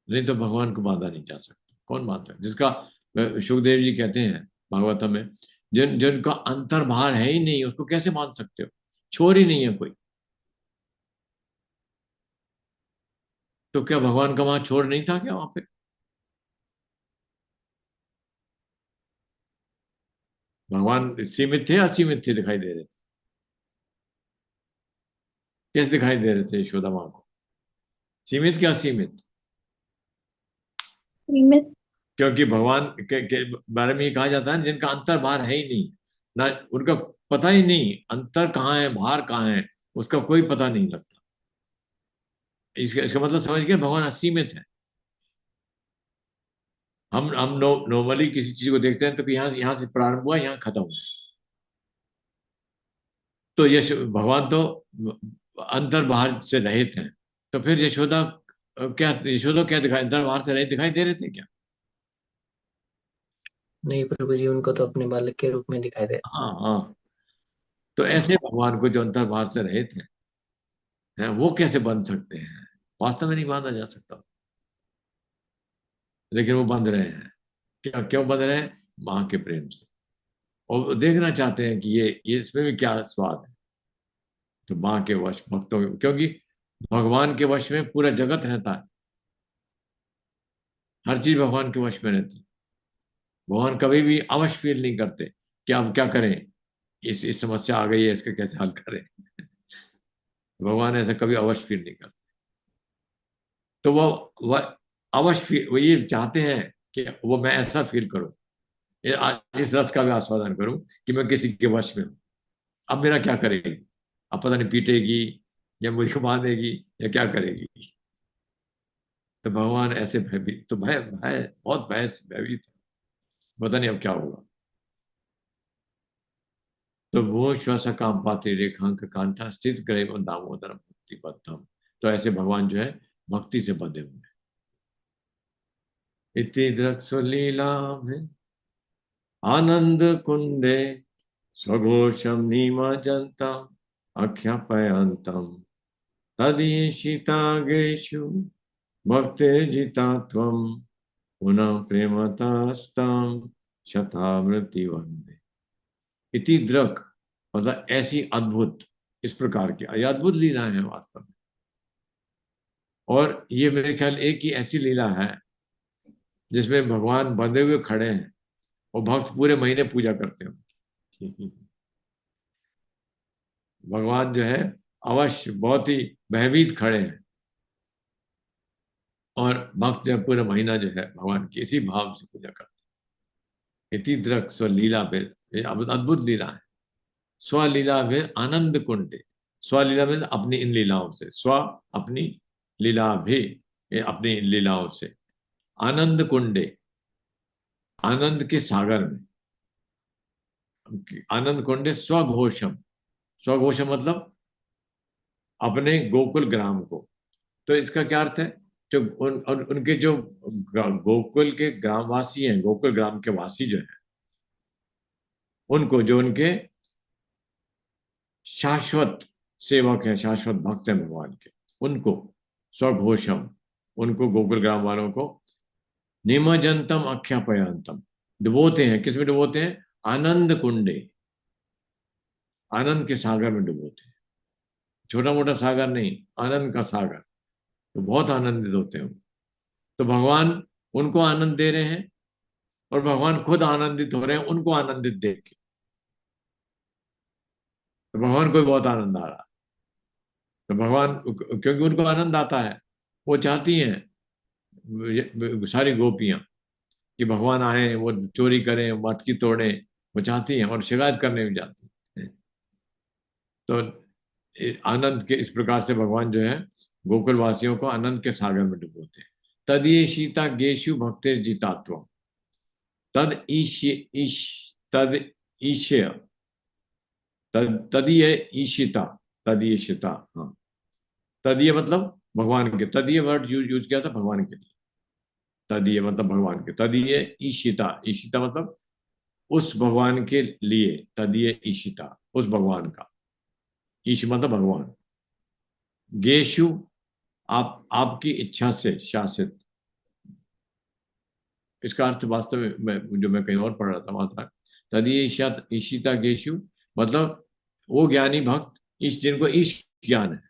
नहीं तो भगवान को बांधा नहीं जा सकता। कौन बांधता है? जिसका सुखदेव जी कहते हैं भागवतम में, जिनका अंतर्भार है ही नहीं, उसको कैसे बांध सकते हो? छोर ही नहीं है कोई। तो क्या भगवान का वहां छोर नहीं था क्या वहां पे? भगवान सीमित थे, असीमित थे, दिखाई दे रहे थे? कैसे दिखाई दे रहे थे यशोदा माँ को? सीमित क्या सीमित?
सीमित।
क्योंकि भगवान के बारे में ये कहा जाता है जिनका अंतर बाहर है ही नहीं, ना उनका पता ही नहीं अंतर कहाँ है बाहर कहाँ है, उसका कोई पता नहीं लगता। इसका मतलब समझ गए, भगवान असीमित है। हम नॉर्मली किसी चीज को देखते हैं तो कि यहाँ से प्रारंभ हुआ यहाँ खत्म हुआ। तो भगवान तो अंदर बाहर से रहित हैं। तो फिर यशोदा क्या दिखाई, अंदर बाहर से रहित दिखाई दे रहे थे क्या?
नहीं प्रभु जी, उनको तो अपने बालक के रूप में दिखाई दे।
हाँ हाँ। तो ऐसे भगवान को जो अंतर बाहर से रहित हैं वो कैसे बन सकते हैं? वास्तव में नहीं बांधा जा सकता, लेकिन वो बंध रहे हैं। क्यों बंध रहे हैं? माँ के प्रेम से। और वो देखना चाहते हैं कि ये इसमें भी क्या स्वाद है। तो माँ के वश भक्तों क्योंकि भगवान के वश में पूरा जगत रहता है, हर चीज भगवान के वश में रहती है। भगवान कभी भी अवश फील नहीं करते कि अब क्या करें, इस समस्या आ गई है, इसका कैसे हल करें। भगवान ऐसा कभी अवश फील नहीं करते। तो वह अवश्य वो ये चाहते हैं कि वो मैं ऐसा फील करूं, इस रस का भी आस्वादन करूं कि मैं किसी के वश में हूं। अब मेरा क्या करेगी, अब पता नहीं पीटेगी या मुझे मारेगी या क्या करेगी। तो भगवान ऐसे भयभीत, तो भय भय बहुत भय से भयभीत है, पता नहीं अब क्या होगा। तो वो श्वास काम पाते रेखांक कांठा स्थित करे दामोदर भक्ति पद्धम। तो ऐसे भगवान जो है भक्ति से बंधे हुए हैं। इति द्रक्ष्वलीला में आनंद कुंडे स्वघोषम नीमजन्तम् अख्यापयन्तम् तदीशितागेषु भक्तिर्जिता त्वं पुनः प्रेमतास्तां शतामृति वन्दे। इति द्रक मतलब ऐसी अद्भुत, इस प्रकार की ये अद्भुत लीला है वास्तव में। और ये मेरे ख्याल एक ही ऐसी लीला है जिसमें भगवान बंधे हुए खड़े हैं और भक्त पूरे महीने पूजा करते हैं। भगवान जो है अवश्य बहुत ही भयभीत खड़े हैं और भक्त जो पूरा महीना जो है भगवान की इसी भाव से पूजा करते हैं। इति दृक् स्वलीला भेद, ये अद्भुत लीला है। स्वलीला भेद आनंद कुंडे, स्वलीला भेद अपनी इन लीलाओं से, स्व अपनी लीला भी अपनी इन लीलाओं से, आनंद कुंडे आनंद के सागर में, आनंद कुंडे स्वघोषम, स्वघोषम मतलब अपने गोकुल ग्राम को। तो इसका क्या अर्थ है? जो उनके जो गोकुल के ग्रामवासी हैं, गोकुल ग्राम के वासी जो हैं, उनको जो उनके शाश्वत सेवक हैं, शाश्वत भक्त हैं भगवान के, उनको स्वघोषम, उनको गोकुल ग्राम वालों को निमजंतम अख्यापयांतम डुबोते हैं। किसमें डुबोते हैं? आनंद कुंडे, आनंद के सागर में डुबोते हैं। छोटा मोटा सागर नहीं, आनंद का सागर। तो बहुत आनंदित होते हैं। तो भगवान उनको आनंद दे रहे हैं और भगवान खुद आनंदित हो रहे हैं उनको आनंदित देख के। तो भगवान को भी बहुत आनंद आ रहा है। तो भगवान क्योंकि उनको आनंद आता है, वो चाहती हैं सारी गोपियां कि भगवान आए, वो चोरी करें, मटकी तोड़े, वो चाहती हैं और शिकायत करने भी जाती हैं। तो आनंद के इस प्रकार से भगवान जो है गोकुल वासियों को आनंद के सागर में डुबोते हैं। तद ये शीता गेशु भक्तिर जितात्व, तद तद ईश्य तदीय ईशिता, तदीयशिता, हाँ। तदीय मतलब भगवान के, तदीय वर्ड यूज किया था भगवान के लिए। तदीय मतलब भगवान के, तदीय ईशिता, ईशिता मतलब उस भगवान के लिए, तदीय ईशिता उस भगवान का, ईश मतलब भगवान, गेशु आपकी इच्छा से शासित। इसका अर्थ वास्तव में जो मैं कहीं और पढ़ रहा था वहां था, तदीय ईशिता गेशु मतलब वो ज्ञानी भक्त, ईश जिनको ईश ज्ञान है।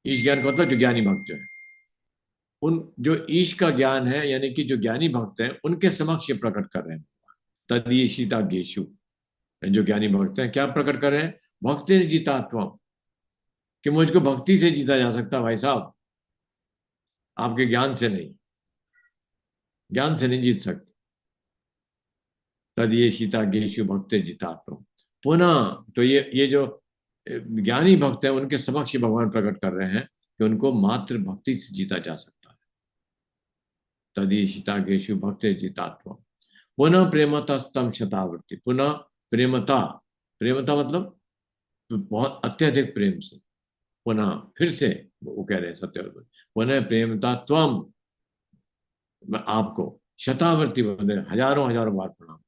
ईश ज्ञान का मतलब जो ज्ञानी भक्त जो है, उन जो ईश का ज्ञान है यानी कि जो ज्ञानी भक्त हैं उनके समक्ष ये प्रकट कर रहे हैं। तदीशिता गेशु, जो ज्ञानी भक्त हैं क्या प्रकट कर रहे हैं? भक्ति जितात्व, कि मुझको भक्ति से जीता जा सकता भाई साहब। आपके ज्ञान से नहीं, ज्ञान से नहीं जीत सकते। तद ये सीता गेशु भक्ते जितात्म। पुनः तो ये जो ज्ञानी भक्त है उनके समक्ष ही भगवान प्रकट कर रहे हैं कि उनको मात्र भक्ति से जीता जा सकता है। तद ये सीता गेशु भक्ते जितात्म। पुनः प्रेमता स्तम शतावृत्ति। पुनः प्रेमता, प्रेमता मतलब बहुत अत्यधिक प्रेम से, पुनः फिर से वो कह रहे हैं सत्यव्रत, पुनः प्रेमता त्वम, मैं आपको शतावृत्ति बंदे हजारों हजारों बार प्रणाम।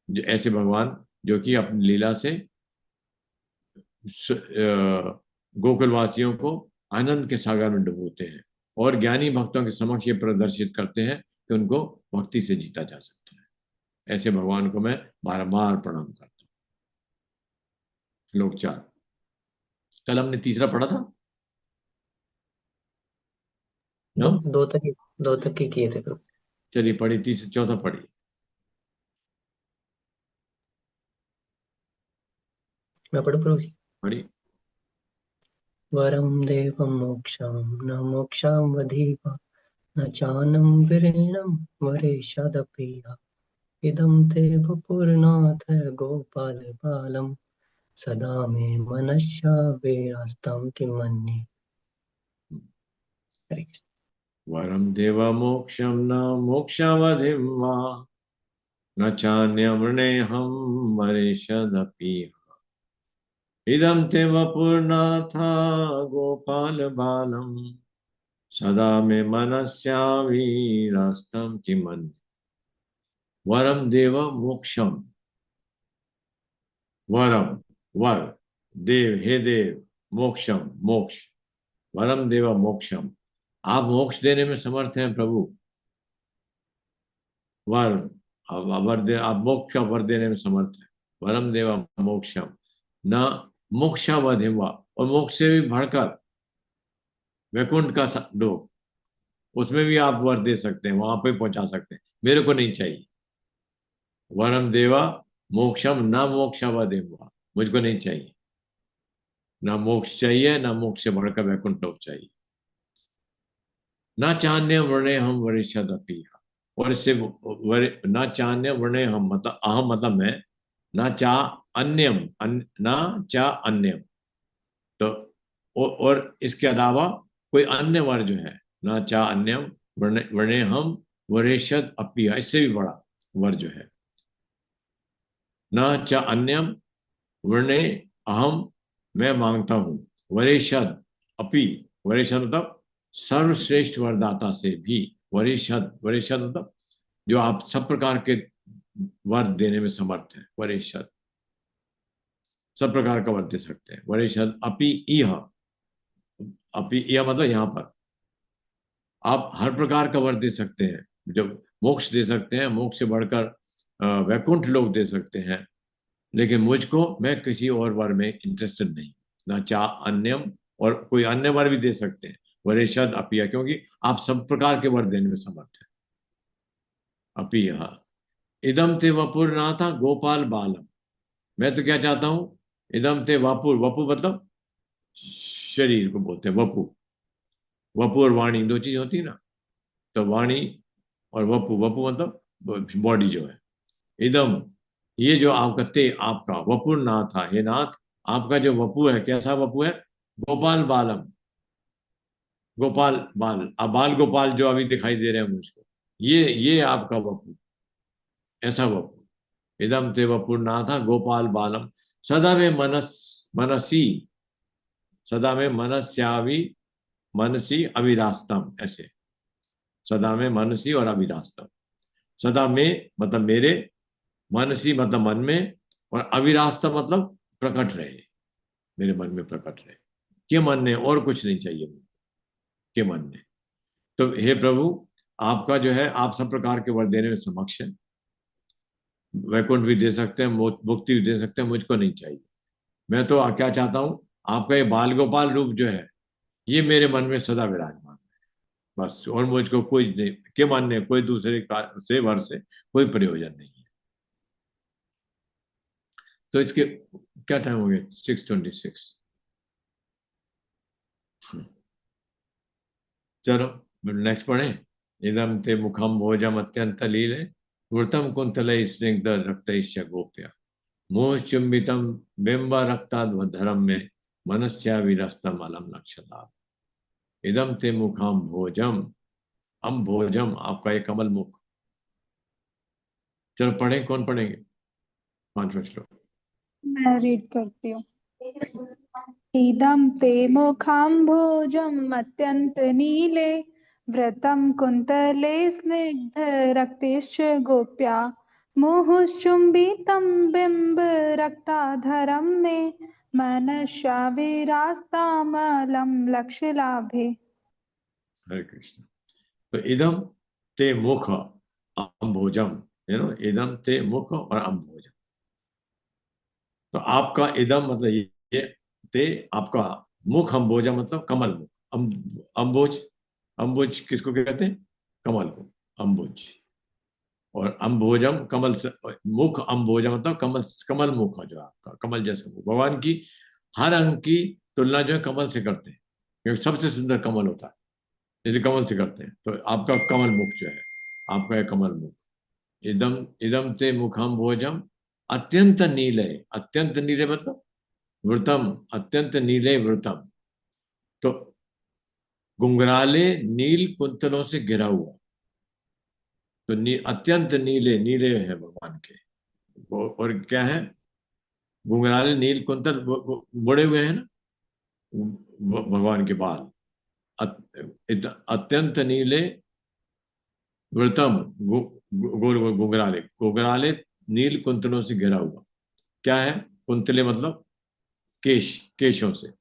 जो ऐसे भगवान जो कि अपनी लीला से गोकुल वासियों को आनंद के सागर में डुबोते हैं और ज्ञानी भक्तों के समक्ष ये प्रदर्शित करते हैं कि उनको भक्ति से जीता जा सकता है। ऐसे भगवान को मैं बारंबार प्रणाम करता हूँ। श्लोक 4। कल हमने तीसरा पढ़ा था
दो
ना?
दो तक ही किए थे प्रभु।
चलिए पढ़ी, चौथा पढ़ी।
मैं पढ़ू प्रभु जी?
पढ़ी।
वरम देवम मोक्षम न मोक्षम वधीव न चानम विरेणम वरेशदप्रिया इदं ते वपुर्नाथ गोपाल बालम सदा मे मनस्या वेरास्तं किमन्ये। हरे कृष्ण।
वरम देव मोक्षम न मोक्षावधिम वा न चान्यमृणेऽहं मरीषदपि इदं ते वपुर्नाथा गोपाल बालम सदा मे मनस्यावीरस्तं किमन्ये। वरम देव मोक्षम, वरम वर, देव हे देव, मोक्षम मोक्ष, वरम देव मोक्षम, आप मोक्ष देने में समर्थ हैं प्रभु। वर, आप मोक्ष का वर देने में समर्थ हैं। वरम देव मोक्षम न मोक्षावधिवा, और मोक्ष से भी बढ़कर वैकुंठ का लोक, उसमें भी आप वर दे सकते हैं, वहां पे पहुंचा सकते हैं, मेरे को नहीं चाहिए। वरम देवा मोक्षम न मोक्षावधिवा, मुझको नहीं चाहिए, ना मोक्ष चाहिए, ना मोक्ष से बढ़कर वैकुंठ लोक चाहिए। ना चान्य वर्णे हम वरिष्ठद अपी, और इससे ना चान्य वर्णे हम मतलब अहम मतलब मैं, ना चा अन्यम ना चा अन्यम, तो और इसके अलावा कोई अन्य वर जो है, ना चा अन्यम वर्णे हम वरिष्ठद अपी, इससे भी बड़ा वर जो है, ना चा अन्यम वर्णे अहम, मैं मांगता हूं, वरिष्ठद अपि, वरिष्ठद मतलब सर्वश्रेष्ठ वरदाता से भी, वरिष्ठद, वरिष्ठद मतलब जो आप सब प्रकार के वर देने में समर्थ है, वरिष्ठद सब प्रकार का वर दे सकते हैं। वरिष्ठद अपि इह, अपि इह मतलब यहां पर आप हर प्रकार का वर दे सकते हैं, जब मोक्ष दे सकते हैं, मोक्ष से बढ़कर वैकुंठ लोग दे सकते हैं, लेकिन मुझको, मैं किसी और वर में इंटरेस्टेड नहीं, ना चाह अन्यम, और कोई अन्य वर भी दे सकते हैं, वरेशद अपिया, क्योंकि आप सब प्रकार के वर देने में समर्थ हैं। अपिया इदम ते वपुर नाथा गोपाल बालम, मैं तो क्या चाहता हूं, इदम ते वपुर, वपु मतलब शरीर को बोलते हैं वपु, वपु और वाणी दो चीज होती है ना, तो वाणी और वपु, वपु मतलब बॉडी जो है, इदम ये जो आपका ते, आपका वपुर नाथ है, हे नाथ, आपका जो वपु है, कैसा वपु है, गोपाल बालम, गोपाल बाल, अब बाल गोपाल जो अभी दिखाई दे रहे हैं मुझको, ये आपका वपु, ऐसा वपु। इदम ते वपुर नाथा गोपाल बालम सदा में मनसी, सदा में मनस्यावि, मनसी अविरास्तम, ऐसे सदा में मनसी और अविरास्तम, सदा में मतलब मेरे, मनसी मतलब मन में, और अविरास्ता मतलब प्रकट रहे, मेरे मन में प्रकट रहे, के मन ने, और कुछ नहीं चाहिए मुझे, के मन ने। तो हे प्रभु, आपका जो है, आप सब प्रकार के वर देने में समक्ष है, वैकुंठ भी दे सकते हैं, मुक्ति भी दे सकते हैं, मुझको नहीं चाहिए। मैं तो क्या चाहता हूं, आपका ये बाल गोपाल रूप जो है, ये मेरे मन में सदा विराजमान है, बस, और मुझको कोई नहीं, के मन ने, कोई दूसरे से वर से कोई प्रयोजन नहीं है। तो इसके क्या टाइम हो गया, 6:26। चलो नेक्स्ट पढ़े। इदम ते मुखम भोजम अत्यंत लीले वृतम कुंतल स्निग्ध रक्त गोप्य मोह चुंबितम बिंब रक्ताधरम में मनस्या विरस्तम अलम लक्षणा। इदम ते मुखम भोजम, हम भोजम आपका ये कमल मुख। चलो पढ़े, कौन पढ़ेंगे? 5 श्लोक।
मैं रीड करती हूँ। इदं ते मुखाम्भोजम् अत्यन्तनीले व्रतं कुन्तले स्निग्धरक्तैश्च गोप्या मुहुश्चुम्बितं बिम्बरक्ताधरं मे मनसा विरास्तामलं लक्ष्यलाभे।
हरे कृष्ण। तो इदम ते मुख अम्भोजम, इदम ते मुख और अम्भोजम। तो आपका इदम मतलब ये ते आपका मुख, अम्भोजम मतलब कमल मुख। अम्बुज, अम्बुज किसको कहते हैं? कमल को अम्बुज। और अम्भोजम कमल से, मुख अम्भोजम मतलब कमल, कमल मुख जो आपका कमल जैसा मुख। भगवान की हर अंग की तुलना जो है कमल से करते हैं, क्योंकि सबसे सुंदर कमल होता है, इसलिए कमल से करते हैं। तो आपका कमल मुख जो है, आपका है कमल मुख। इदम इदम ते मुखम भोजम अत्यंत नीले, अत्यंत नीले मतलब वृतम, अत्यंत नीले वृतम। तो गुंगराले नील कुंतलों से घिरा हुआ। तो अत्यंत नीले, नीले है भगवान के और क्या है? गुंगराले नील कुंतल बड़े हुए हैं ना भगवान के बाल। अत्यंत नीले वृतम, गोल गोल गुंगराले, गुंगराले नील कुंतलों से घिरा हुआ। क्या है? कुंतले मतलब केश, केशों से।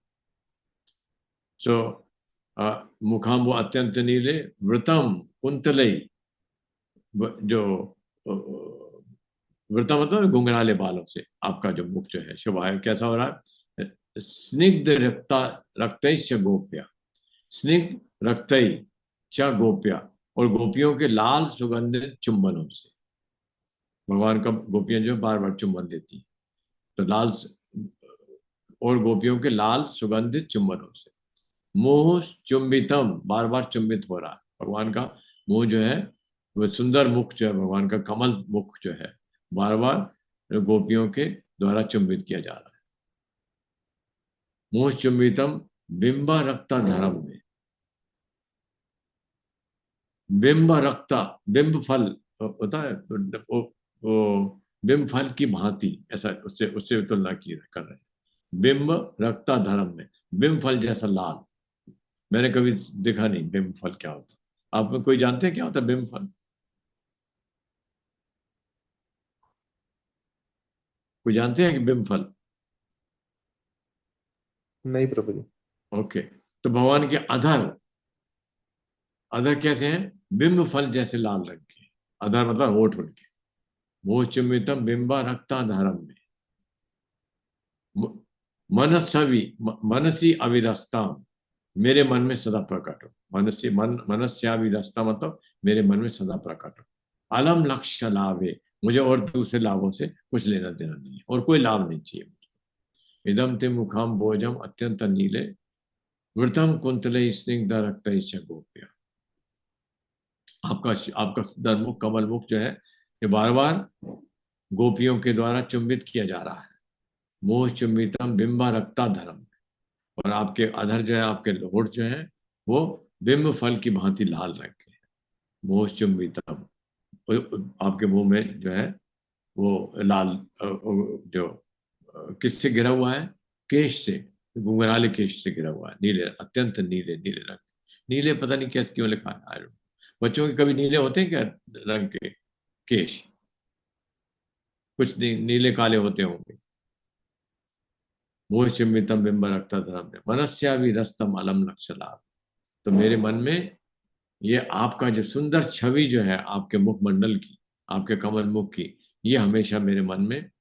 सो मुखाम्बो अत्यंत नीले वृतम कुंतलई, जो वृतम मतलब घुंघराले बालों से आपका जो मुख जो है शोभा है। कैसा हो रहा है? स्निग्ध रक्ता रक्तैश्च गोप्या, स्निग्ध रक्तई च गोप्या, और गोपियों के लाल सुगंधित चुंबनों से। भगवान का गोपियां जो बार बार चुंबन देती हैं, तो लाल, और गोपियों के लाल सुगंधित चुंबनों से। मोह चुंबितम, बार बार चुंबित हो रहा है भगवान का मुंह जो है, वह सुंदर मुख जो है भगवान का कमल मुख जो है, बार बार गोपियों के द्वारा चुंबित किया जा रहा है। मोह चुंबितम बिंब रक्ता धरम में, बिंब रक्ता, बिंब फल होता है, वो बिंब फल की भांति, ऐसा उससे उससे तुलना की कर रहे हैं। बिंब रक्ता धर्म में, बिंब फल जैसा लाल। मैंने कभी देखा नहीं बिंब फल क्या होता। आप में कोई जानते हैं क्या होता है बिंब फल? कोई जानते हैं कि बिंब फल?
नहीं प्रभु जी।
ओके। तो भगवान के अधर, अधर कैसे हैं? बिंब फल जैसे लाल रंग के। अधर मतलब होठ उनके। मोह चुम्बितम बिंबा रक्ता धरम में मनस्वी, मनसी अविरस्ताम, मेरे मन में सदा प्रकट हो। मनसी मन, मनस्याविरस्ता मतलब मेरे मन में सदा प्रकट हो। अलम लक्ष्य लाभ है, मुझे और दूसरे लाभों से कुछ लेना देना नहीं है, और कोई लाभ नहीं चाहिए मुझे। इदम ते मुखाम भोजम अत्यंत नीले वृतम कुंतले स्निग्ध रक्त गोप्या। आपका आपका सुंदर मुख, कमल मुख जो है, ये बार बार गोपियों के द्वारा चुंबित किया जा रहा है। मोह चुंबितम बिंबा रक्ता धर्म, और आपके अधर जो है, आपके होठ जो है, वो बिंब फल की भांति लाल रंग के हैं। मोह चुंबितम, आपके मुंह में जो है वो लाल, जो किससे घिरा हुआ है? केश से, घुंघराले केश से घिरा हुआ है। नीले, अत्यंत नीले, नीले रंग। नीले पता नहीं कैसे क्यों लिखा है, बच्चों के कभी नीले होते हैं क्या रंग के केश? कुछ नीले काले होते होंगे। मोह चिन्मितम बिंब रक्ता धरम में मनस्या भी रस्तम अलम लक्षलाभ। तो मेरे मन में ये आपका जो सुंदर छवि जो है आपके मुखमंडल की, आपके कमल मुख की, ये हमेशा मेरे मन में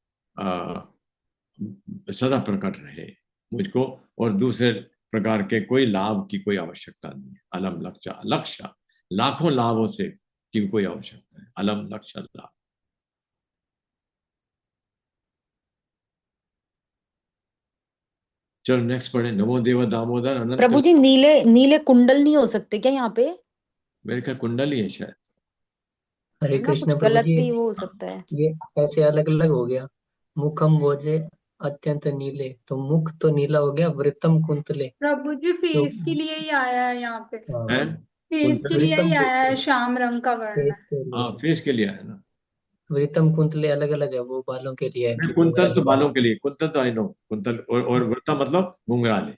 सदा प्रकट रहे। मुझको और दूसरे प्रकार के कोई लाभ की कोई आवश्यकता नहीं है। अलम लक्ष्य, लक्ष्य लाखों लाभों से की कोई आवश्यकता है। अलम लक्ष्य लाभ। चलो नेक्स्ट पढ़े। नमो देव दामोदर अनंत।
प्रभु जी नीले नीले कुंडल नहीं हो सकते क्या यहाँ पे?
मेरे ख्याल कुंडली है शायद।
हरे
है ना,
कृष्ण
कुछ
प्रभु
गलत
जी,
भी वो हो सकता है।
ये ऐसे अलग अलग हो गया। मुखम भोजे अत्यंत नीले, तो मुख तो नीला हो गया। वृतम कुंतले,
प्रभु जी
तो
फेस के लिए ही आया है यहाँ पे,
है
फेस के
कुंडल।
लिए ही
वृतम
आया है, श्याम रंग का वर्ण
फेस
है।
के
हाँ
लिए।
फेस के लिए है ना।
वृतम कुंतले अलग अलग है, वो बालों के लिए है
नहीं,
कि
कुंतल
घुंघराले
तो
बाल।
बालों के लिए, कुंतल तो आई नो कुंतल, और वृत्ता मतलब घुंघराले।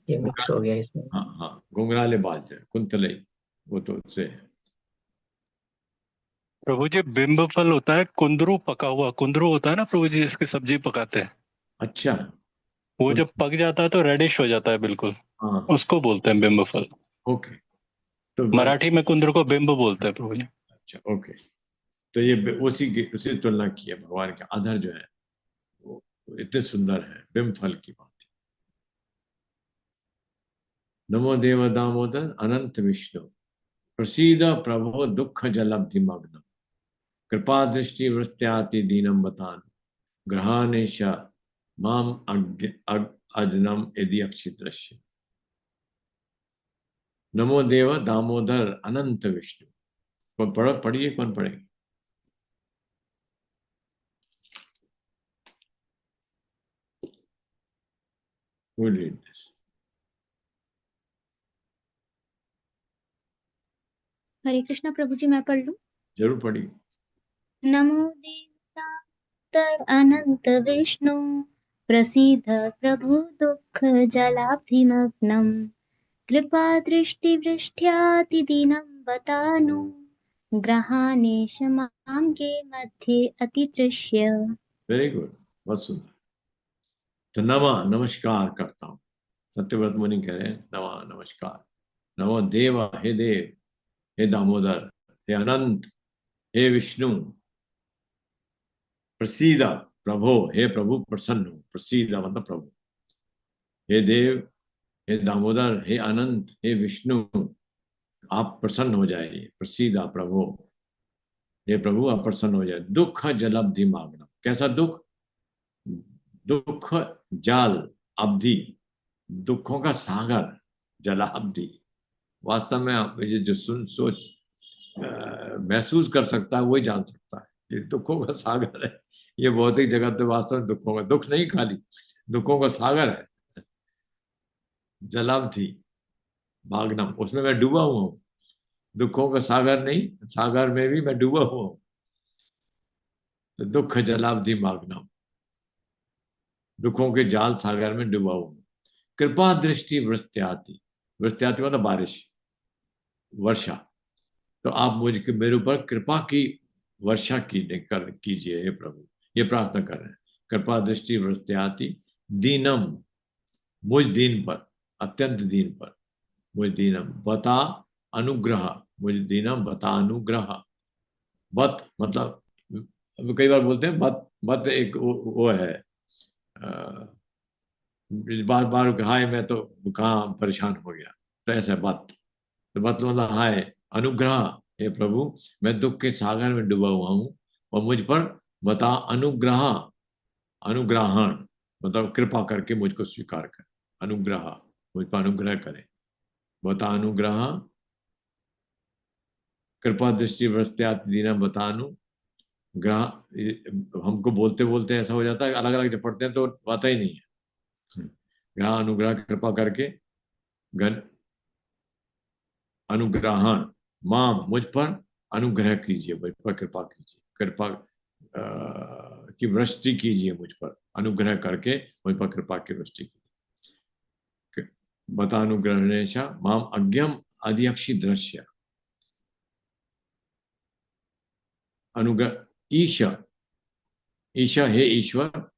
ये मिक्स हो गया इसमें।
हाँ हाँ, घुंघराले बाल जो है कुंतले, वो तो उससे है।
प्रभु जी बिंब फल होता है कुंदरू, पका हुआ कुंदरू होता है ना प्रभु जी, इसकी सब्जी पकाते हैं।
अच्छा।
वो
कुं-
जब पक जाता है तो रेडिश हो जाता है बिल्कुल,
हाँ
उसको बोलते हैं बिंब फल।
ओके। तो
मराठी में कुंदरू को बिंब बोलते हैं प्रभु जी।
अच्छा ओके। तो ये उसी की उसी तुलना की है, भगवान के आधार जो है वो इतने सुंदर है, बिंब फल की बात। नमो देव दामोदर अनंत विष्णु, प्रसीद प्रभो दुख जलब्धि मग्न, कृपा दृष्टि वृत्त्याति दीनम बतान, ग्रहानेश माम अजनम यदि अक्षित दृश्य। नमो देव दामोदर अनंत विष्णु। कौन पढ़िए, कौन पढ़ेगी? We'll read this.
हरे कृष्णा प्रभु जी, मैं पढ़ लूं?
जरूर पढ़िए।
नमो देवतातर अनंत विष्णु, प्रसीद प्रभु दुख जलाभिमग्नम्, कृपा दृष्टि वृष्ट्यातिदीनं बतानु, ग्रहानेश मां के मध्ये अतितृष्य।
वेरी गुड, बहुत सुंदर। तो नमा नमस्कार करता हूँ, सत्यव्रत मुनि कह रहे हैं नमा नमस्कार। नमो देव, हे देव, हे दामोदर, हे अनंत, हे विष्णु, प्रसीदा प्रभो, हे प्रभु प्रसन्न हो, प्रसीदा मतलब प्रभु। हे देव, हे दामोदर, हे अनंत, हे विष्णु, आप प्रसन्न हो जाइए। प्रसीदा प्रभो, हे प्रभु आप प्रसन्न हो जाए। दुख जलब्धि मागना, कैसा दुख? दुख जाल, अवधि, दुखों का सागर, जलाब्धि। वास्तव में आप ये जो सुन सोच महसूस कर सकता है वही जान सकता है, ये दुखों का सागर है। ये भौतिक जगत में वास्तव में दुखों का, दुख नहीं खाली, दुखों का सागर है। जलाब्धि भागनम, उसमें मैं डूबा हुआ हूँ। दुखों का सागर नहीं, सागर में भी मैं डूबा हुआ हूँ। तो दुख जलाब्धि मागनम, दुखों के जाल सागर में डूबा हुआ हूँ। कृपा दृष्टि वृत्त्याति, वृत्त्याति मतलब बारिश, वर्षा। तो आप मुझ मेरे ऊपर कृपा की वर्षा कीजिए हे प्रभु, ये प्रार्थना कर रहे हैं। कृपा दृष्टि वृत्त्याति दीनम, मुझ दीन पर, अत्यंत दीन पर, मुझ दीनम बता अनुग्रह, मुझ दीनम बता अनुग्रह। बत मतलब कई बार बोलते हैं बत, बत एक वो है, बार बार हाय मैं तो कहाँ परेशान हो गया, तो ऐसा बत। तो बत मतलब हाय अनुग्रह, हे प्रभु मैं दुख के सागर में डूबा हुआ हूँ, और मुझ पर बता अनुग्रह, अनुग्रहण मतलब कृपा करके मुझको स्वीकार कर। अनुग्रह, मुझ पर अनुग्रह करे। बता अनुग्रह, कृपा दृष्टि वृत्त्याति दीनम बतानु ग्रह। हमको बोलते बोलते ऐसा हो जाता है, अलग अलग जब पढ़ते हैं तो आता ही नहीं है। ग्रह अनुग्रह, कृपा करके, गण अनुग्रहण, मां मुझ पर अनुग्रह कीजिए, मुझ पर कृपा कीजिए, कृपा की वृष्टि कीजिए मुझ पर, अनुग्रह करके मुझ पर कृपा की वृष्टि कीजिए। बता अनुग्रहणेशा माम अज्ञम अध्यक्षी दृश्य। अनुग्रह ईश, ईशा हे ईश्वर,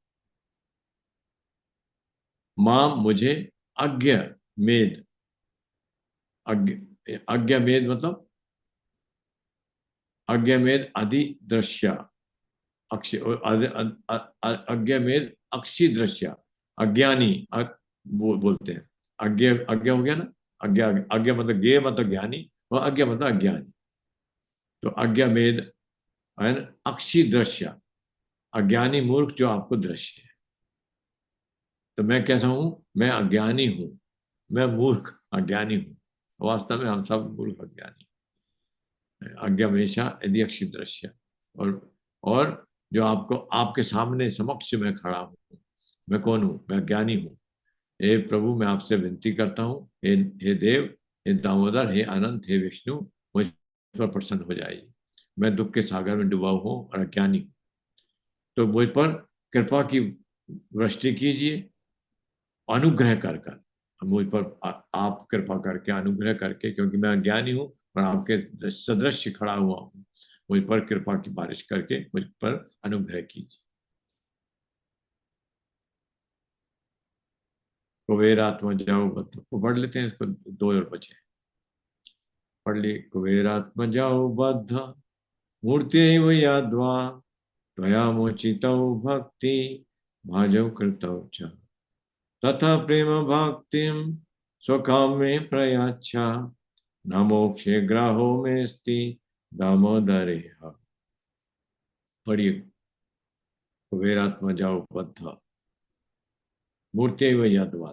मां मुझे अज्ञ मेद, अज्ञा मेद मतलब अज्ञामेद अधि दृश्य, अज्ञा में अक्षी दृश्य, अज्ञानी बोलते हैं। अज्ञा, अज्ञा हो गया ना, अज्ञा, अज्ञा मतलब ज्ञ मतलब ज्ञानी, और अज्ञा मतलब अज्ञानी। तो अज्ञा में अक्षी दृश्य, अज्ञानी मूर्ख जो आपको दृश्य है। तो मैं कैसा हूं? मैं अज्ञानी हूं, मैं मूर्ख अज्ञानी हूं। वास्तव में हम सब मूर्ख अज्ञानी हैं। अज्ञा हमेशा यदि अक्षित दृश्य। और जो आपको आपके सामने समक्ष में खड़ा हूं, मैं कौन हूं? मैं अज्ञानी हूं। हे प्रभु, मैं आपसे विनती करता हूँ, हे देव, हे दामोदर, हे अनंत, हे विष्णु, मुझ पर प्रसन्न हो जाइए। मैं दुख के सागर में डूबा हूँ और अज्ञानी हूँ, तो मुझ पर कृपा की वृष्टि कीजिए, अनुग्रह कर कर मुझ पर आप कृपा करके, अनुग्रह करके, क्योंकि मैं अज्ञानी हूँ और आपके सदृश खड़ा हुआ हूँ, मुझ पर कृपा की बारिश करके मुझ पर अनुग्रह कीजिए। कुबेरात्मा जाओ बद्ध को पढ़ लेते हैं, इसको दो और बचे पढ़ लिए। कुबेरात्मा जाओ बद्ध मूर्त्यैव याद्वा त्वया मोचितौ भक्ति भाजौ कृतौ च तथा प्रेम भक्तिं स्वकाम्ये प्रयाच्छा न मोक्षे ग्राहो मेस्ति दामोदरे। पढ़िए। कुबेरात्मा जाओ बद्ध मूर्त्यैव याद्वा।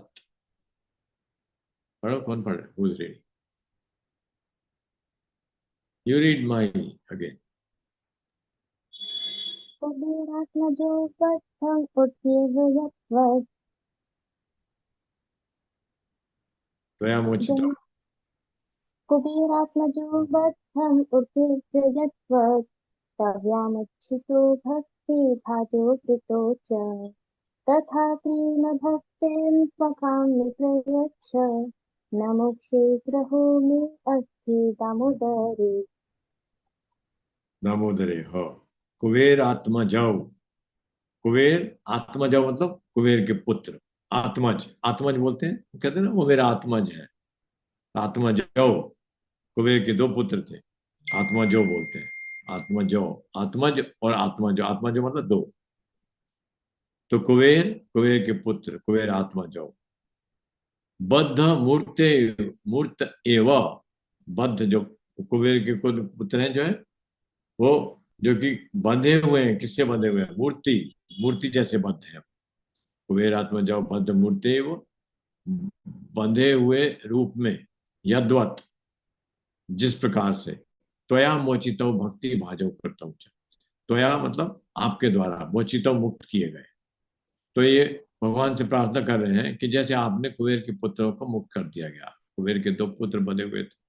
पढ़ो, कौन पढ़ रहे? Who's reading? You read my again.
कुबेरात्मजो बद्धं उर्ध्येव यद्वत्
त्वया मोचितौ।
जन कुबेरात्मजो बद्धं उर्ध्येव यद्वत् तव्यामच्छितो भक्ति भाजो कृतो च तथा प्रेम भक्तिं स्वकां निप्रयच्छ न मोक्षे ग्रहो मे अस्ति दामोदरे।
दामोदरे हो। कुबेर आत्मा जाओ। कुबेर आत्मा जाओ मतलब कुबेर के पुत्र। आत्मज, आत्मज बोलते हैं, कहते हैं ना वो मेरा आत्मज है। आत्मा जाओ। कुबेर के दो पुत्र थे, आत्मा जो बोलते हैं। आत्मा जो, आत्मज और आत्मा जो। आत्मा जो मतलब दो। तो कुबेर, कुबेर के पुत्र कुबेर आत्मा जो बद्ध मूर्ते, मूर्त एव। बद्ध जो कुबेर के कुल पुत्र हैं जो है वो, जो कि बंधे हुए हैं। किससे बंधे हुए हैं? मूर्ति, मूर्ति जैसे बद्ध है। कुबेर आत्मा जो बद्ध मूर्ति वो बंधे हुए रूप में, यद्वत जिस प्रकार से, त्वया मोचितो भक्ति भाजो करता हूँ। त्वया मतलब आपके द्वारा, मोचितो मुक्त किए गए। तो ये भगवान से प्रार्थना कर रहे हैं कि जैसे आपने कुबेर के पुत्रों को मुक्त कर दिया गया। कुबेर के दो पुत्र बने हुए थे,